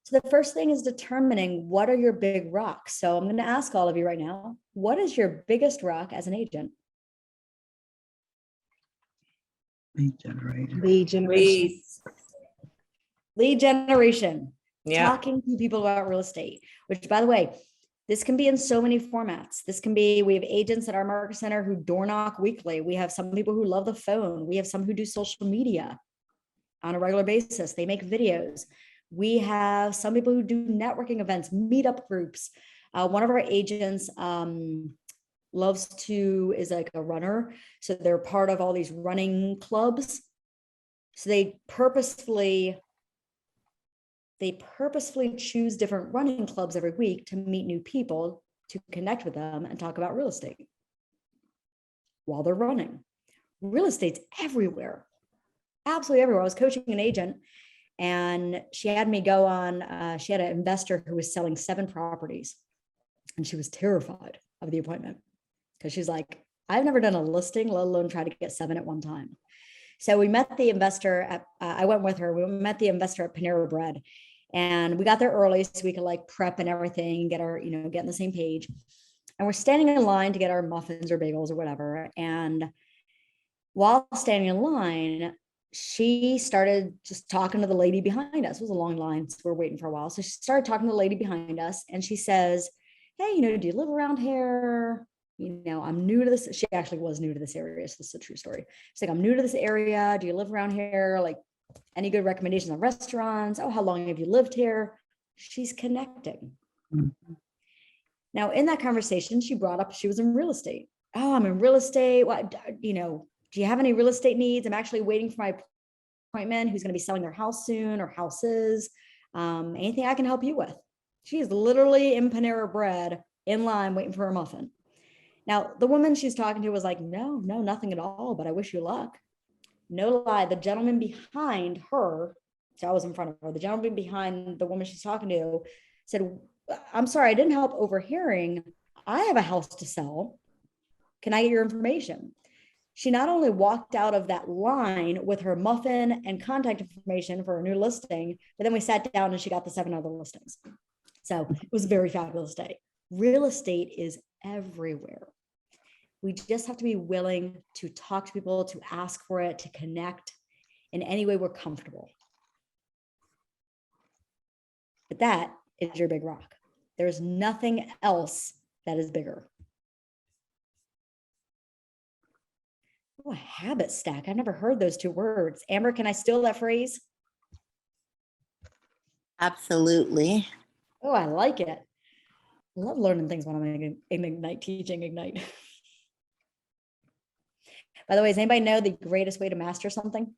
So the first thing is determining what are your big rocks. So I'm going to ask all of you right now, what is your biggest rock as an agent? Lead generation. Lead generation. Lead generation. Yeah. Talking to people about real estate, which, by the way, this can be in so many formats. This can be, we have agents at our market center who door knock weekly. We have some people who love the phone. We have some who do social media on a regular basis. They make videos. We have some people who do networking events, meetup groups. One of our agents is like a runner. So they're part of all these running clubs. So they purposefully choose different running clubs every week to meet new people, to connect with them and talk about real estate while they're running. Real estate's everywhere, absolutely everywhere. I was coaching an agent and she had me go on, she had an investor who was selling 7 properties and she was terrified of the appointment because she's like, I've never done a listing, let alone try to get 7 at one time. So we met the investor at, I went with her, we met the investor at Panera Bread and we got there early so we could like prep and everything, get our, get on the same page. And we're standing in line to get our muffins or bagels or whatever. And while standing in line, she started just talking to the lady behind us. It was a long line, so we're waiting for a while. So she started talking to the lady behind us and she says, hey, do you live around here? I'm new to this. She actually was new to this area. So this is a true story. She's like, I'm new to this area. Do you live around here? Like, any good recommendations on restaurants? Oh, how long have you lived here? She's connecting. Mm-hmm. Now, in that conversation, she brought up she was in real estate. Oh, I'm in real estate. What, do you have any real estate needs? I'm actually waiting for my appointment who's going to be selling their house soon or houses. Anything I can help you with? She's literally in Panera Bread in line waiting for her muffin. Now, the woman she's talking to was like, no, nothing at all, but I wish you luck. No lie, the gentleman behind her, so I was in front of her, the gentleman behind the woman she's talking to said, I'm sorry, I didn't help overhearing. I have a house to sell. Can I get your information? She not only walked out of that line with her muffin and contact information for a new listing, but then we sat down and she got the 7 other listings. So it was a very fabulous day. Real estate is everywhere. We just have to be willing to talk to people, to ask for it, to connect in any way we're comfortable. But that is your big rock. There's nothing else that is bigger. Oh, a habit stack. I've never heard those 2 words. Amber, can I steal that phrase? Absolutely. Oh, I like it. I love learning things when I'm in Ignite, teaching Ignite. By the way, does anybody know the greatest way to master something?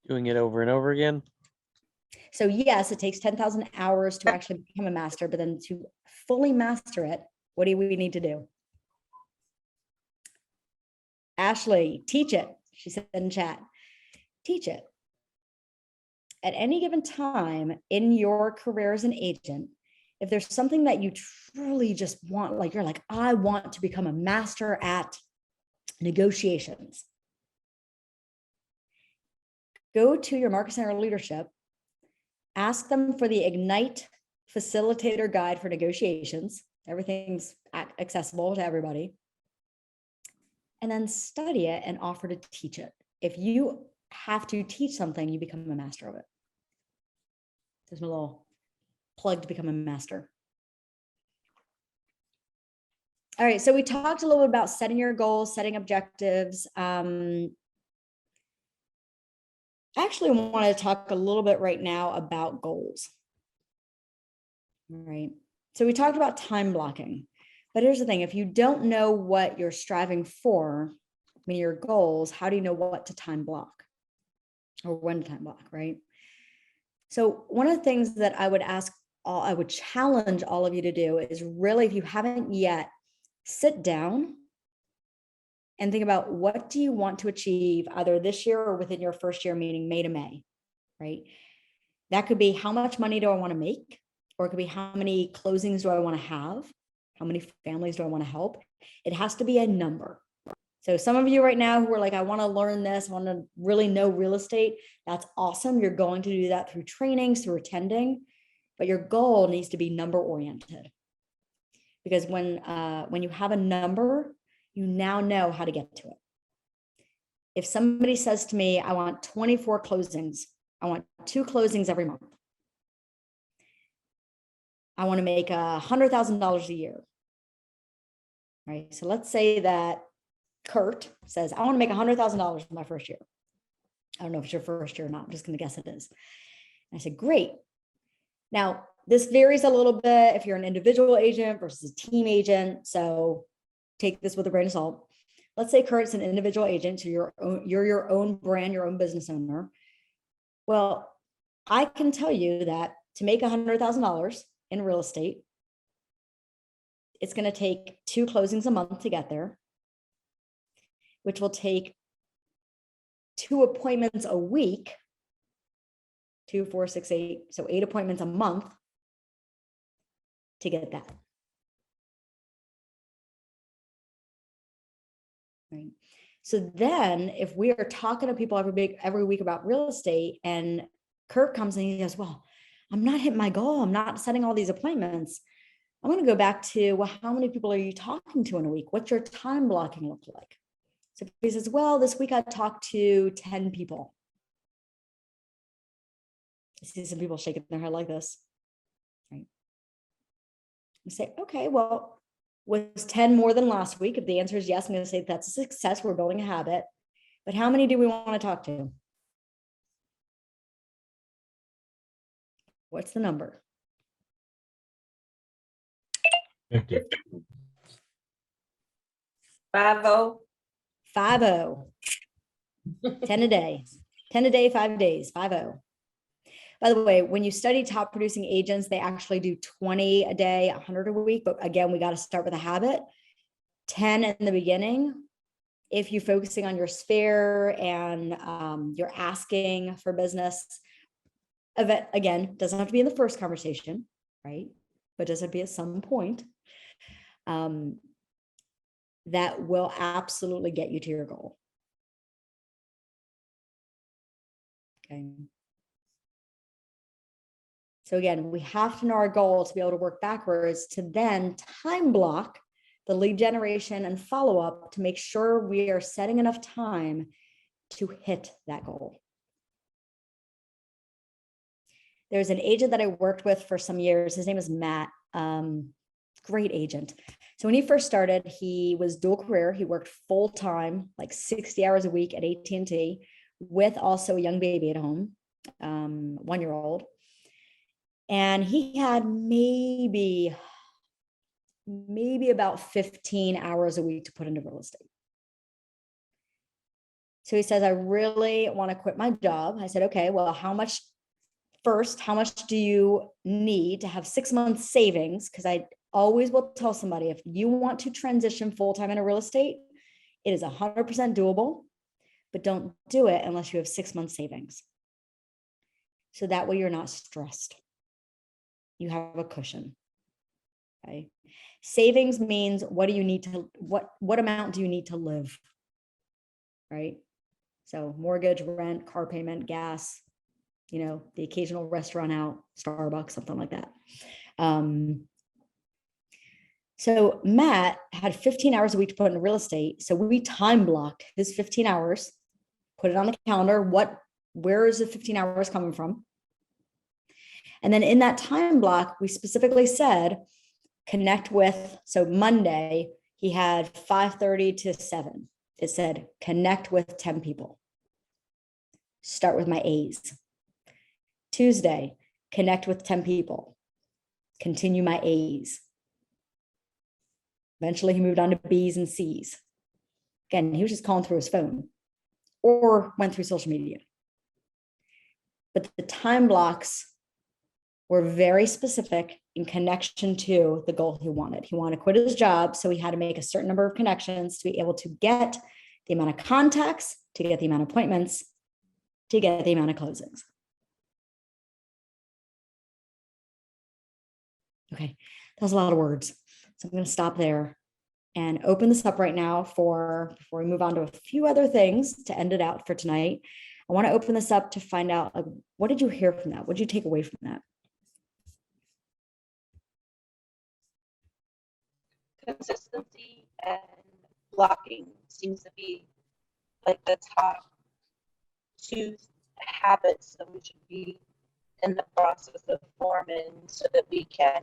Doing it over and over again. So yes, it takes 10,000 hours to actually become a master, but then to fully master it, what do we need to do? Ashley, teach it. She said in chat, teach it. At any given time in your career as an agent, if there's something that you truly just want, like you're like, I want to become a master at negotiations, go to your Market Center leadership, ask them for the Ignite Facilitator Guide for Negotiations. Everything's accessible to everybody. And then study it and offer to teach it. If you have to teach something, you become a master of it. There's my little plug to become a master. All right, so we talked a little bit about setting your goals, setting objectives. I actually want to talk a little bit right now about goals. All right, so we talked about time blocking, but here's the thing. If you don't know what you're striving for, I mean, your goals, how do you know what to time block or when to time block, right? So one of the things that I would challenge all of you to do is really, if you haven't yet, sit down and think about what do you want to achieve either this year or within your first year, meaning May to May, right? That could be how much money do I want to make? Or it could be how many closings do I want to have? How many families do I want to help? It has to be a number. So some of you right now who are like, I want to learn this, I want to really know real estate. That's awesome. You're going to do that through trainings, through attending, but your goal needs to be number oriented. Because when you have a number, you now know how to get to it. If somebody says to me, I want 24 closings, I want 2 closings every month. I want to make $100,000 a year. Right? So let's say that Kurt says, I want to make $100,000 in my first year. I don't know if it's your first year or not. I'm just going to guess it is. And I said, great. Now, this varies a little bit if you're an individual agent versus a team agent. So take this with a grain of salt. Let's say Kurt's an individual agent, so you're your own brand, your own business owner. Well, I can tell you that to make $100,000 in real estate, it's going to take 2 closings a month to get there, which will take 2 appointments a week, 2, 4, 6, 8, so 8 appointments a month to get that. Right. So then if we are talking to people every week about real estate and Kurt comes and he goes, well, I'm not hitting my goal. I'm not setting all these appointments. I'm going to go back to, well, how many people are you talking to in a week? What's your time blocking look like? So if he says, well, this week I talked to 10 people. I see some people shaking their head like this, right? You say, okay, well, was 10 more than last week? If the answer is yes, I'm going to say that's a success. We're building a habit. But how many do we want to talk to? What's the number? 50. 50. 50. 10 a day. 10 a day, 5 days, 50. By the way, when you study top producing agents, they actually do 20 a day, 100 a week. But again, we got to start with a habit. 10 in the beginning. If you're focusing on your sphere and you're asking for business, again, doesn't have to be in the first conversation, right? But does it be at some point? That will absolutely get you to your goal. Okay. So again, we have to know our goal to be able to work backwards to then time block the lead generation and follow up to make sure we are setting enough time to hit that goal. There's an agent that I worked with for some years. His name is Matt. Great agent. So when he first started, he was dual career. He worked full time, like 60 hours a week at AT&T, with also a young baby at home, 1-year-old. And he had maybe about 15 hours a week to put into real estate. So he says, I really want to quit my job. I said, okay, well, how much do you need to have 6 months savings? Because I always will tell somebody, if you want to transition full-time into real estate, it is 100% doable, but don't do it unless you have 6 months savings. So that way you're not stressed. You have a cushion. Okay. Savings means what amount do you need to live? Right. So mortgage, rent, car payment, gas, the occasional restaurant out, Starbucks, something like that. So Matt had 15 hours a week to put into real estate. So we time blocked his 15 hours, put it on the calendar. Where is the 15 hours coming from? And then in that time block, we specifically said, connect with, so Monday, he had 5:30 to 7. It said, connect with 10 people. Start with my A's. Tuesday, connect with 10 people. Continue my A's. Eventually he moved on to B's and C's. Again, he was just calling through his phone or went through social media. But the time blocks were very specific in connection to the goal he wanted. He wanted to quit his job, so he had to make a certain number of connections to be able to get the amount of contacts, to get the amount of appointments, to get the amount of closings. Okay, that was a lot of words. So I'm going to stop there and open this up right now before we move on to a few other things to end it out for tonight. I want to open this up to find out, what did you hear from that? What did you take away from that? Consistency and blocking seems to be like the top 2 habits that we should be in the process of forming so that we can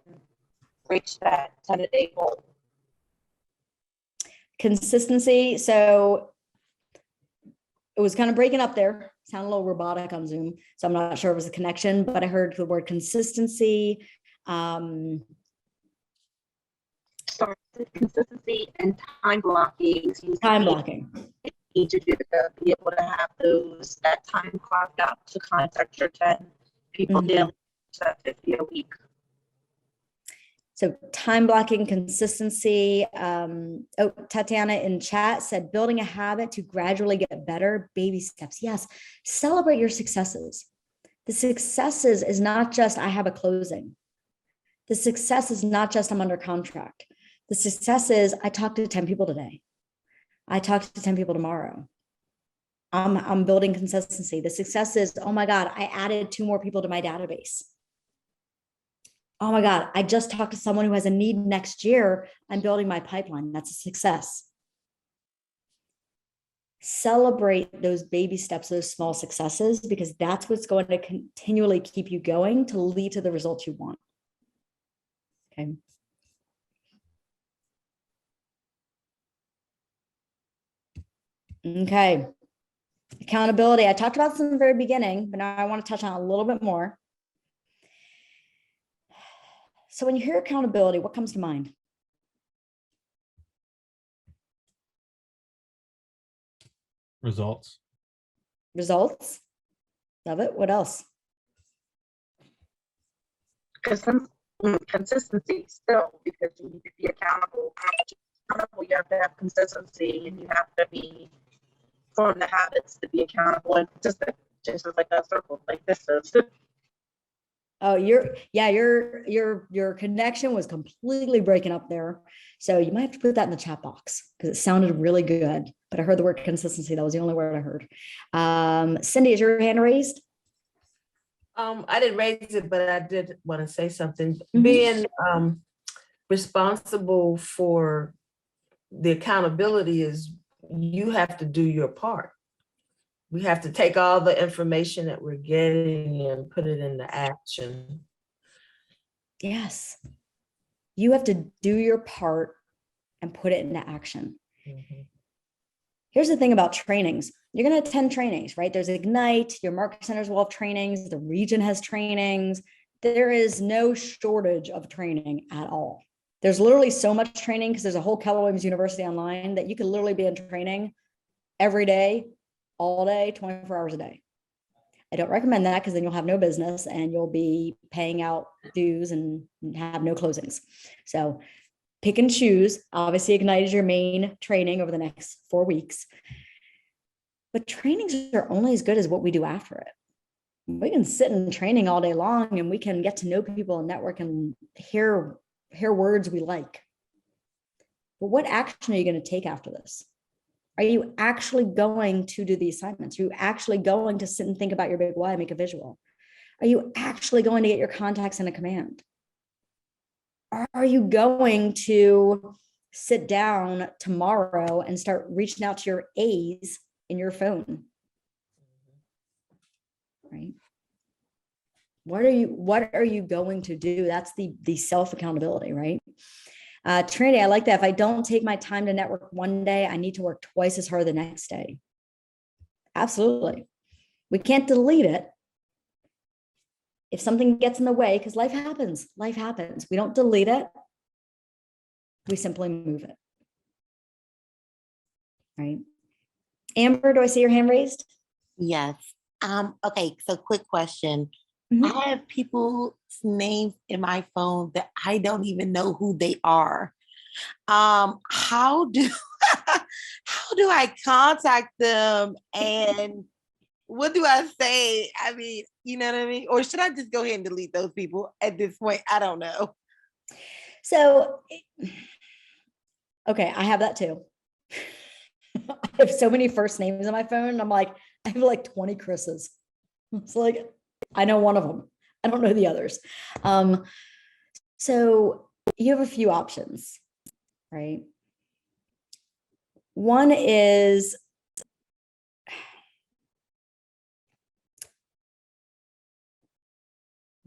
reach that 10-a-day goal. Consistency. So it was kind of breaking up there. Sound a little robotic on Zoom, so I'm not sure it was a connection, but I heard the word consistency. Sorry, consistency and time blocking. Time blocking. Need to do to be able to have those, that time clocked out to contact your 10 people daily, so that's 50 a week. So time blocking, consistency. Oh, Tatiana in chat said, building a habit to gradually get better, baby steps. Yes, celebrate your successes. The successes is not just I have a closing. The success is not just I'm under contract. The success is I talked to 10 people today. I talked to 10 people tomorrow. I'm building consistency. The success is, oh my God, I added 2 more people to my database. Oh my God, I just talked to someone who has a need next year. I'm building my pipeline. That's a success. Celebrate those baby steps, those small successes, because that's what's going to continually keep you going to lead to the results you want. Okay. Okay. Accountability. I talked about this in the very beginning, but now I want to touch on it a little bit more. So when you hear accountability, what comes to mind? Results. Results. Love it. What else? Consistency still, because you need to be accountable. You have to have consistency, and you have to form the habits to be accountable and consistent, just like a circle, like this is. Oh, your connection was completely breaking up there. So you might have to put that in the chat box because it sounded really good, but I heard the word consistency. That was the only word I heard. Cindy, is your hand raised? I didn't raise it, but I did want to say something. Being responsible for the accountability is you have to do your part. We have to take all the information that we're getting and put it into action. Yes. You have to do your part and put it into action. Here's the thing about trainings. You're going to attend trainings, right? There's Ignite, your market centers will have trainings, the region has trainings. There is no shortage of training at all. There's literally so much training because there's a whole Keller Williams University online that you could literally be in training every day, all day, 24 hours a day. I don't recommend that because then you'll have no business and you'll be paying out dues and have no closings. So pick and choose. Obviously, Ignite is your main training over the next 4 weeks. But trainings are only as good as what we do after it. We can sit in training all day long and we can get to know people and network and hear words we like. But what action are you going to take after this? Are you actually going to do the assignments? Are you actually going to sit and think about your big why, make a visual? Are you actually going to get your contacts in a command? Are you going to sit down tomorrow and start reaching out to your A's in your phone? Right? What are you going to do? That's the self-accountability, right? Trinity, I like that. If I don't take my time to network one day, I need to work twice as hard the next day. Absolutely. We can't delete it. If something gets in the way, because life happens. We don't delete it. We simply move it. Right? Amber, do I see your hand raised? Yes. Okay, so quick question. I have people's names in my phone that I don't even know who they are. How do I contact them and what do I say? I mean, you know what I mean? Or should I just go ahead and delete those people at this point? I don't know. So, okay, I have that too. I have so many first names on my phone. I'm like, I have like 20 Chris's. It's like, I know one of them. I don't know the others. So you have a few options, right? One is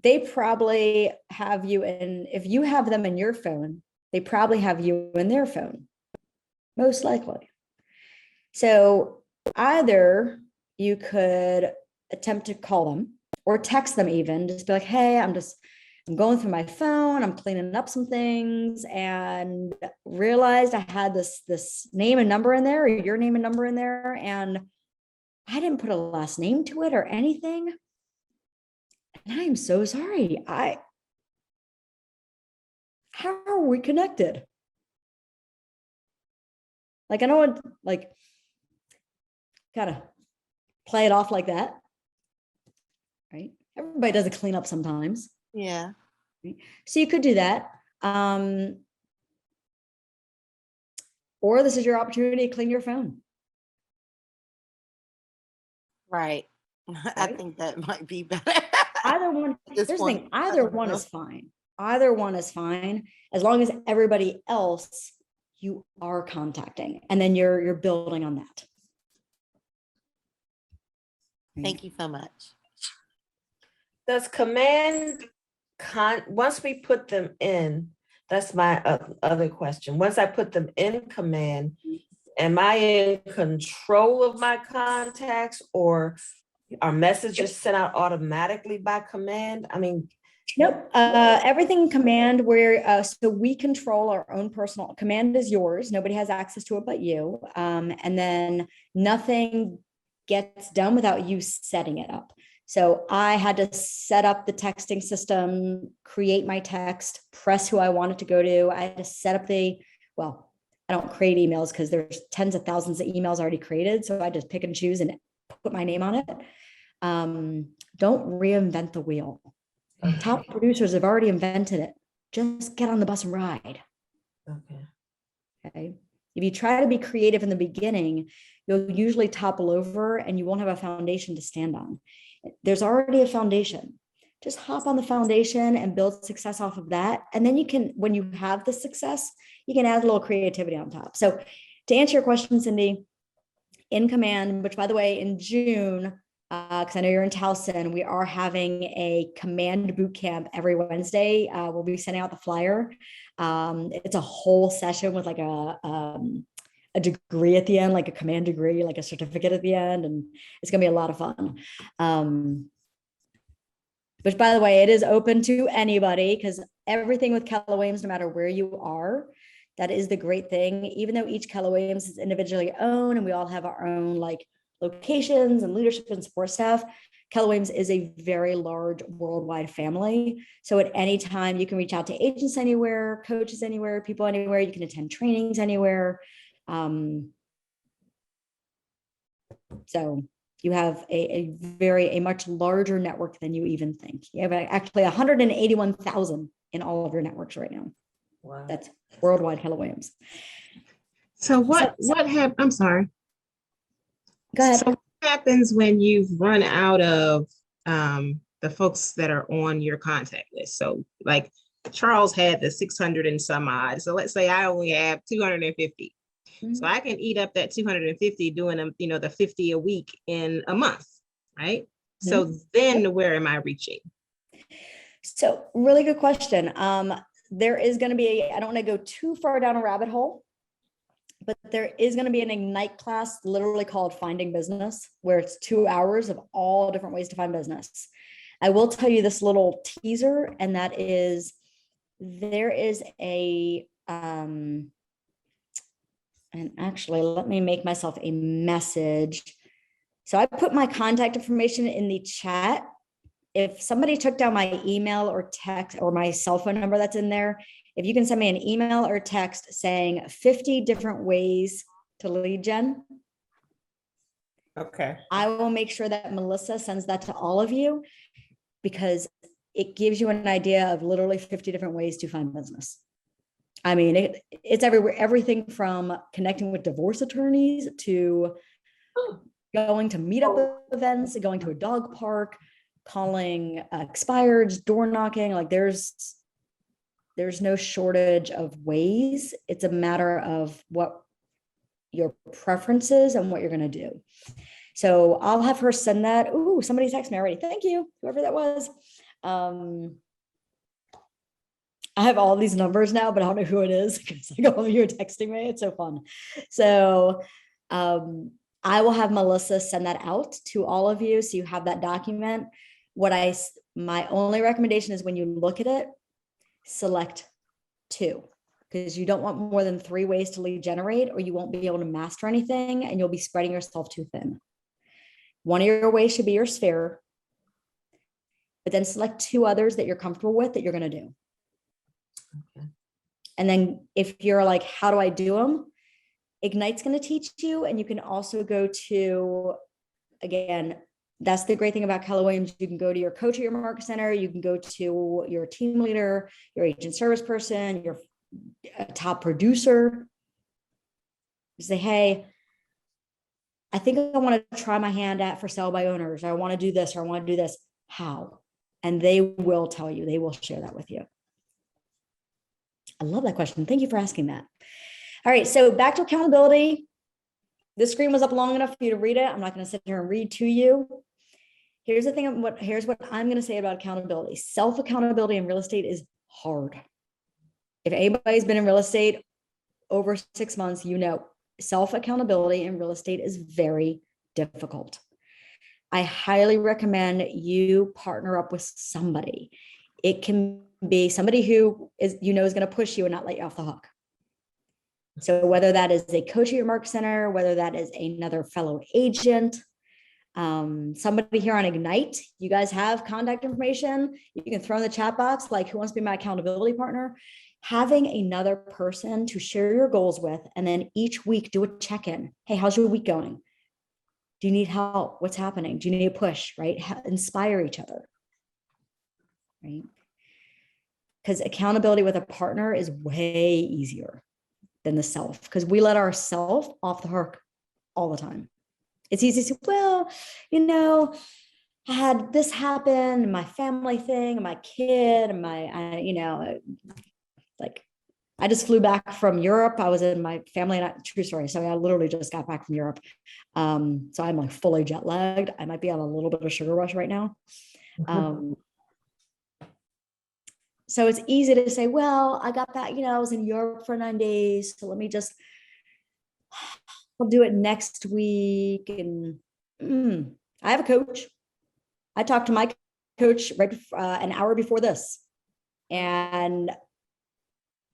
they probably have you in, if you have them in your phone, they probably have you in their phone, most likely. So either you could attempt to call them or text them even, just be like, hey, I'm going through my phone, I'm cleaning up some things and realized I had this name and number in there, or your name and number in there, and I didn't put a last name to it or anything. And I am so sorry. How are we connected? Like, I know what, like, kind of play it off like that, right? Everybody does a cleanup sometimes. Yeah. So you could do that. Or this is your opportunity to clean your phone. Right. I think that might be better. Either one, here's the thing, either one is fine. Either one is fine, as long as everybody else you are contacting, and then you're building on that. Thank you so much. Does command once we put them in, that's my other question. Once I put them in command, am I in control of my contacts, or are messages sent out automatically by command? I mean, nope. Everything command, where so we control our own personal command is yours. Nobody has access to it but you. And then nothing gets done without you setting it up. So I had to set up the texting system, create my text, press who I want it to go to. I had to set up well, I don't create emails because there's tens of thousands of emails already created. So I just pick and choose and put my name on it. Don't reinvent the wheel. Top producers have already invented it. Just get on the bus and ride. Okay. If you try to be creative in the beginning, you'll usually topple over and you won't have a foundation to stand on. There's already a foundation. Just hop on the foundation and build success off of that. And then you can, when you have the success, you can add a little creativity on top. So to answer your question, Cindy, in command, which by the way, in June, because I know you're in Towson, we are having a command boot camp every Wednesday. We'll be sending out the flyer. It's a whole session with like a degree at the end, like a command degree, like a certificate at the end, and it's gonna be a lot of fun. Which by the way, it is open to anybody, because everything with Keller Williams, no matter where you are, that is the great thing. Even though each Keller Williams is individually owned and we all have our own like locations and leadership and support staff, Keller Williams is a very large worldwide family. So at any time you can reach out to agents anywhere, coaches anywhere, people anywhere. You can attend trainings anywhere. So you have a much larger network than you even think. You have actually 181,000 in all of your networks right now. Wow. That's worldwide Keller Williams. So what happened? I'm sorry. Go ahead. So what happens when you've run out of the folks that are on your contact list? So like Charles had the 600 and some odd. So let's say I only have 250. So I can eat up that 250 doing them, the 50 a week in a month, right? So then where am I reaching? So really good question. There is going to be, I don't want to go too far down a rabbit hole, but there is going to be an Ignite class literally called Finding Business, where it's 2 hours of all different ways to find business. I will tell you this little teaser, and that is, there is and actually, let me make myself a message. So I put my contact information in the chat. If somebody took down my email or text or my cell phone number that's in there, if you can send me an email or text saying 50 different ways to lead gen. Okay. I will make sure that Melissa sends that to all of you, because it gives you an idea of literally 50 different ways to find business. I mean, it's everywhere, everything from connecting with divorce attorneys to going to meetup events, going to a dog park, calling expireds, door knocking. Like there's no shortage of ways. It's a matter of what your preference is and what you're going to do. So I'll have her send that. Ooh, somebody texted me already. Thank you, whoever that was. I have all these numbers now, but I don't know who it is because like all of you are texting me. It's so fun. So I will have Melissa send that out to all of you so you have that document. My only recommendation is when you look at it, select 2, because you don't want more than 3 ways to lead generate, or you won't be able to master anything and you'll be spreading yourself too thin. One of your ways should be your sphere, but then select 2 others that you're comfortable with that you're going to do. And then if you're like, how do I do them? Ignite's going to teach you. And you can also go to, again, that's the great thing about Keller Williams. You can go to your coach at your market center. You can go to your team leader, your agent service person, your top producer. Say, hey, I think I want to try my hand at for sale by owners. I want to do this, or I want to do this. How? And they will tell you, they will share that with you. I love that question. Thank you for asking that. All right, so back to accountability. This screen was up long enough for you to read it. I'm not going to sit here and read to you. Here's the thing. Here's what I'm going to say about accountability. Self-accountability in real estate is hard. If anybody's been in real estate over 6 months, you know self-accountability in real estate is very difficult. I highly recommend you partner up with somebody. It can be somebody who is going to push you and not let you off the hook. So whether that is a coach at your market center, whether that is another fellow agent, somebody here on Ignite, you guys have contact information. You can throw in the chat box, like, who wants to be my accountability partner? Having another person to share your goals with, and then each week do a check-in. Hey, how's your week going? Do you need help? What's happening? Do you need a push, right? Inspire each other, right? Because accountability with a partner is way easier than the self, because we let ourselves off the hook all the time. It's easy to say, well, I had this happen, my family thing, my kid, I just flew back from Europe. I was in my family, and true story. So I literally just got back from Europe. So I'm like fully jet lagged. I might be on a little bit of sugar rush right now. So it's easy to say, well, I got that, I was in Europe for 9 days. So I'll do it next week. And I have a coach. I talked to my coach right an hour before this. And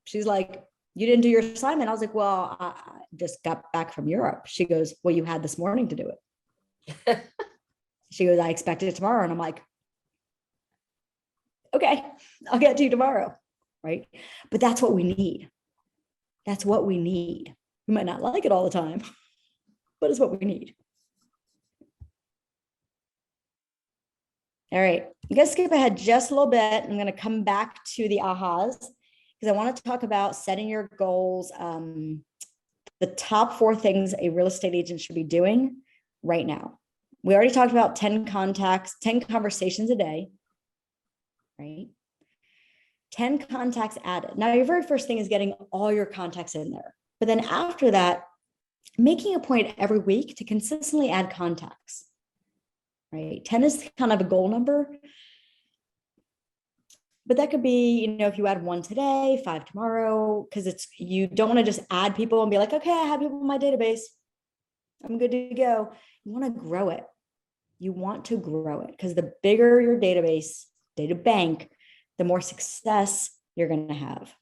she's like, you didn't do your assignment. I was like, well, I just got back from Europe. She goes, well, you had this morning to do it. She goes, I expect it tomorrow. And I'm like, okay, I'll get to you tomorrow, right? But that's what we need. That's what we need. We might not like it all the time, but it's what we need. All right, I'm gonna skip ahead just a little bit. I'm gonna come back to the ahas, because I want to talk about setting your goals. The top 4 things a real estate agent should be doing right now. We already talked about 10 contacts, 10 conversations a day, right? 10 contacts added. Now, your very first thing is getting all your contacts in there. But then after that, making a point every week to consistently add contacts, right? 10 is kind of a goal number. But that could be, if you add 1 today, 5 tomorrow, because you don't want to just add people and be like, okay, I have people in my database, I'm good to go. You want to grow it. You want to grow it, because the bigger your database, data bank, the more success you're going to have.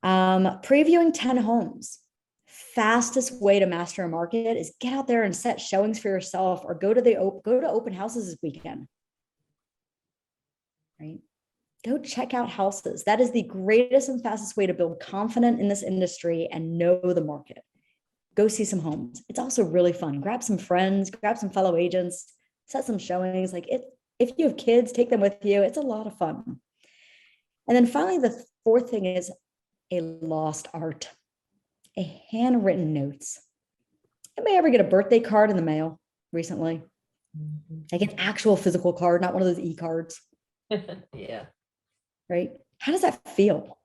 Previewing 10 homes. Fastest way to master a market is get out there and set showings for yourself, or go to open houses this weekend, right? Go check out houses. That is the greatest and fastest way to build confidence in this industry and know the market. Go see some homes. It's also really fun. Grab some friends, grab some fellow agents, set some showings. If you have kids, take them with you. It's a lot of fun. And then finally, the 4th thing is a lost art, a handwritten notes. Anybody ever get a birthday card in the mail recently? Like an actual physical card, not one of those e-cards. Yeah. Right? How does that feel?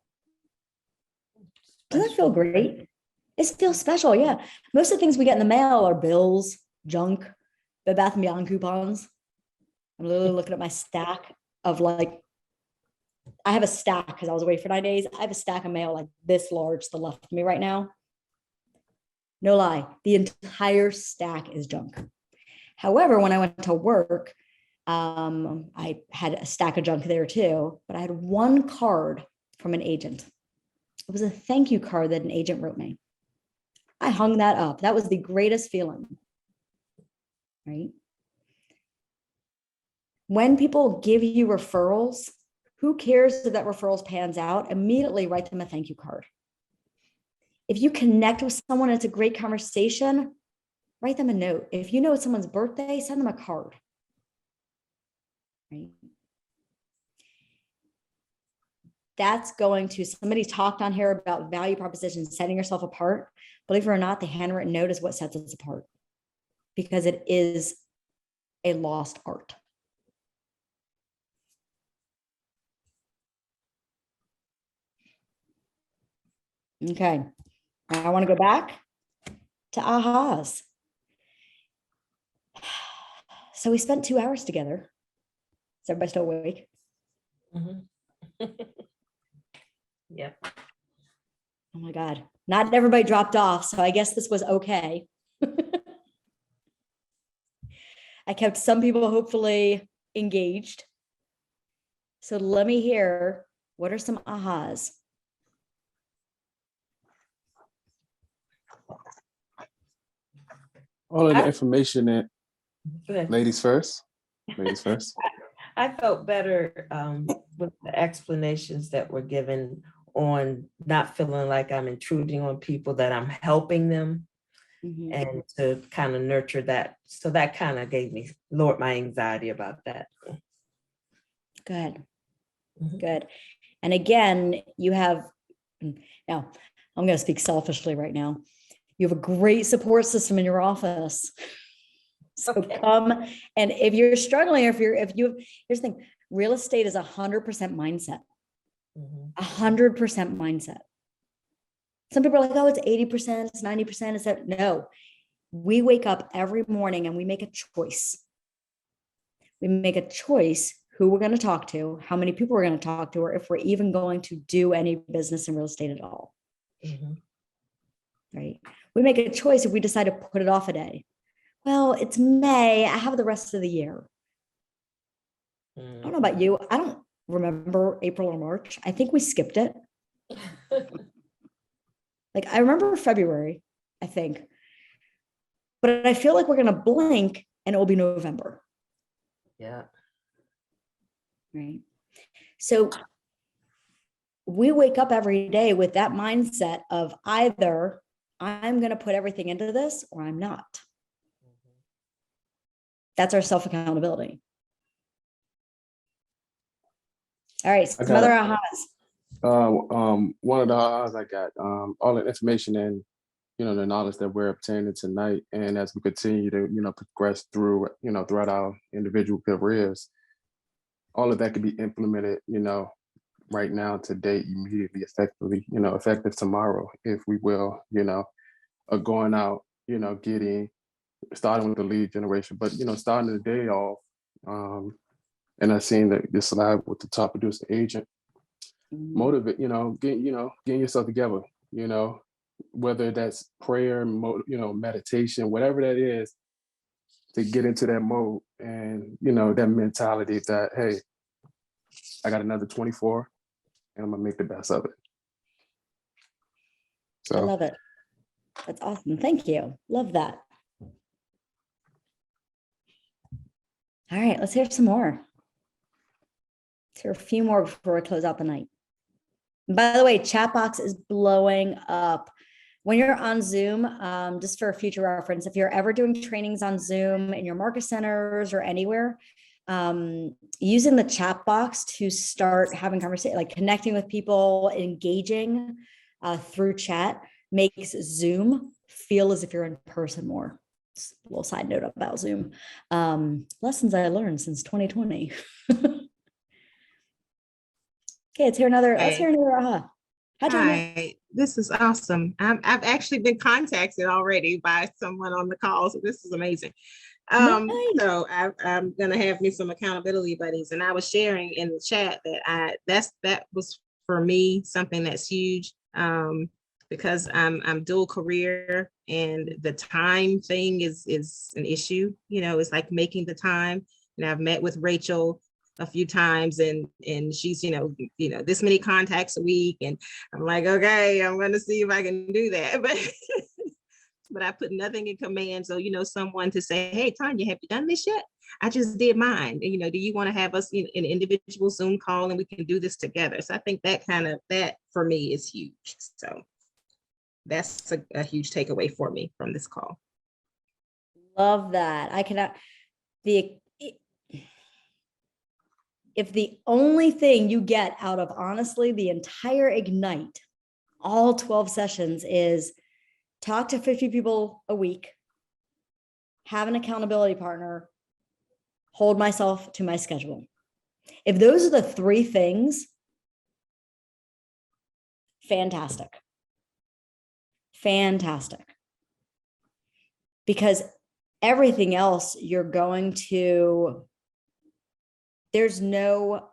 Doesn't that feel great? It feels special, yeah. Most of the things we get in the mail are bills, junk, Bed Bath & Beyond coupons. I'm literally looking at my stack of I have a stack because I was away for 9 days. I have a stack of mail like this large to the left of me right now. No lie, the entire stack is junk. However, when I went to work, I had a stack of junk there too, but I had one card from an agent. It was a thank you card that an agent wrote me. I hung that up. That was the greatest feeling, right? When people give you referrals, who cares if that referrals pans out? Immediately write them a thank you card. If you connect with someone, it's a great conversation, write them a note. If you know it's someone's birthday, send them a card. Right? That's going to, somebody talked on here about value propositions, setting yourself apart. Believe it or not, the handwritten note is what sets us apart because it is a lost art. Okay, I want to go back to ahas. So we spent 2 hours together. Is everybody still awake? Yeah. Oh my God. Not everybody dropped off, so I guess this was okay. I kept some people hopefully engaged. So let me hear, what are some ahas? All of the information that, Go ahead. ladies first. Ladies first. I felt better with the explanations that were given on not feeling like I'm intruding on people, that I'm helping them, and to kind of nurture that. So that kind of gave me, lowered my anxiety about that. Good. Good. And again, you have, now I'm going to speak selfishly right now. You have a great support system in your office. So come, and if you're struggling, here's the thing, real estate is 100% mindset. 100% mindset. Some people are like, oh, it's 80%, it's 90%. Is that? No, we wake up every morning and we make a choice. We make a choice who we're going to talk to, how many people we're going to talk to, or if we're even going to do any business in real estate at all. Right? We make a choice if we decide to put it off a day. Well, it's May, I have the rest of the year. I don't know about you. I don't remember April or March. I think we skipped it. Like I remember February, I think. But I feel like we're going to blink and it will be November. Yeah. Right. So we wake up every day with that mindset of either I'm going to put everything into this or I'm not. That's our self-accountability. All right, some other ahas. One of the ahas I got, all the information and, the knowledge that we're obtaining tonight. And as we continue to, progress through, throughout our individual careers, all of that can be implemented, right now, today, immediately, effectively, effective tomorrow, if we will, going out, starting with the lead generation, but, starting the day off. And I seen that this slide with the top producer agent, motivate, getting yourself together, whether that's prayer, meditation, whatever that is, to get into that mode and, that mentality that, hey, I got another 24 and I'm gonna make the best of it. So I love it. That's awesome. Thank you. Love that. All right, let's hear some more. Let's hear a few more before we close out the night. And by the way, chat box is blowing up. When you're on Zoom, just for future reference, if you're ever doing trainings on Zoom in your market centers or anywhere, using the chat box to start having conversation, like connecting with people, engaging through chat, makes Zoom feel as if you're in person more. Just a little side note about Zoom. Lessons I learned since 2020. Okay, let's hear another aha. Hi, this is awesome. I've actually been contacted already by someone on the call, so this is amazing. Nice. So I'm gonna have me some accountability buddies, and I was sharing in the chat that that was for me something that's huge. because I'm dual career and the time thing is an issue. You know, it's like making the time. And I've met with Rachel a few times and she's, you know, this many contacts a week. And I'm like, okay, I'm going to see if I can do that. But I put nothing in command. So, you know, someone to say, hey, Tanya, have you done this yet? I just did mine. You know, do you want to have us in an individual Zoom call and we can do this together? So I think that for me is huge. So that's a huge takeaway for me from this call. Love that. I cannot, if the only thing you get out of honestly the entire Ignite, all 12 sessions is talk to 50 people a week, have an accountability partner, hold myself to my schedule. If those are the three things, fantastic. Fantastic. Because everything else you're going to, there's no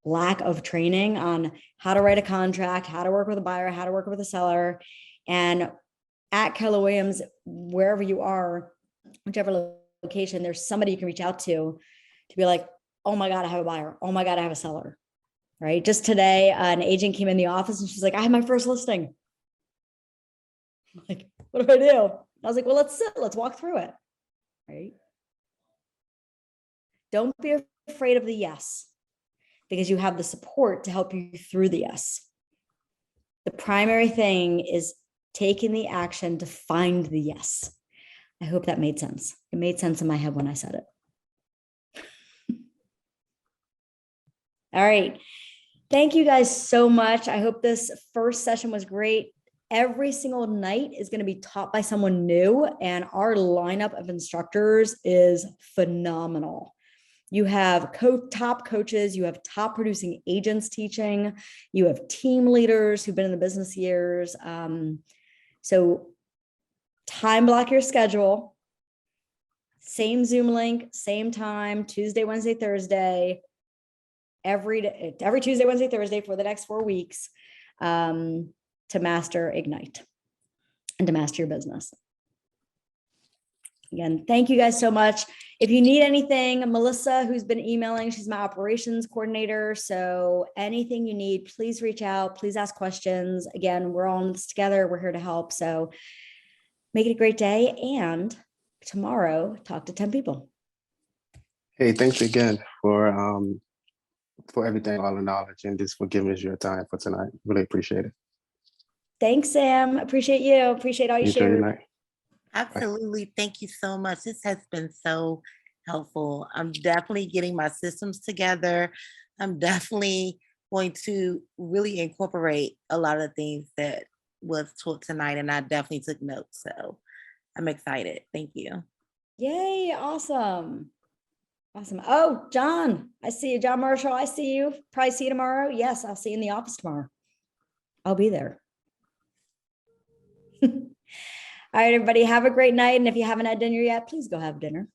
lack of training on how to write a contract, how to work with a buyer, how to work with a seller. And at Keller Williams, wherever you are, whichever location, there's somebody you can reach out to be like, oh my God, I have a buyer. Oh my God, I have a seller, right? Just today, an agent came in the office and she's like, I have my first listing. I'm like, what do I do? I was like, well, let's sit, let's walk through it, right? Don't be afraid of the yes, because you have the support to help you through the yes. The primary thing is taking the action to find the yes. I hope that made sense. It made sense in my head when I said it. All right. Thank you guys so much. I hope this first session was great. Every single night is going to be taught by someone new, and our lineup of instructors is phenomenal. You have top coaches, you have top producing agents teaching, you have team leaders who've been in the business years. So time block your schedule, same Zoom link, same time, Tuesday, Wednesday, Thursday, every Tuesday, Wednesday, Thursday for the next 4 weeks to master Ignite and to master your business. Again, thank you guys so much. If you need anything, Melissa, who's been emailing, she's my operations coordinator. So anything you need, please reach out, please ask questions. Again, we're all in this together. We're here to help. So make it a great day. And tomorrow, talk to 10 people. Hey, thanks again for everything, all the knowledge, and just for giving us your time for tonight. Really appreciate it. Thanks, Sam. Appreciate you. Appreciate all you Enjoy your shared. night. Absolutely. Thank you so much. This has been so helpful. I'm definitely getting my systems together. I'm definitely going to really incorporate a lot of things that was taught tonight, and I definitely took notes. So I'm excited. Thank you. Yay. Awesome. Awesome. Oh, John, I see you. John Marshall, I see you. Probably see you tomorrow. Yes, I'll see you in the office tomorrow. I'll be there. All right, everybody, have a great night. And if you haven't had dinner yet, please go have dinner.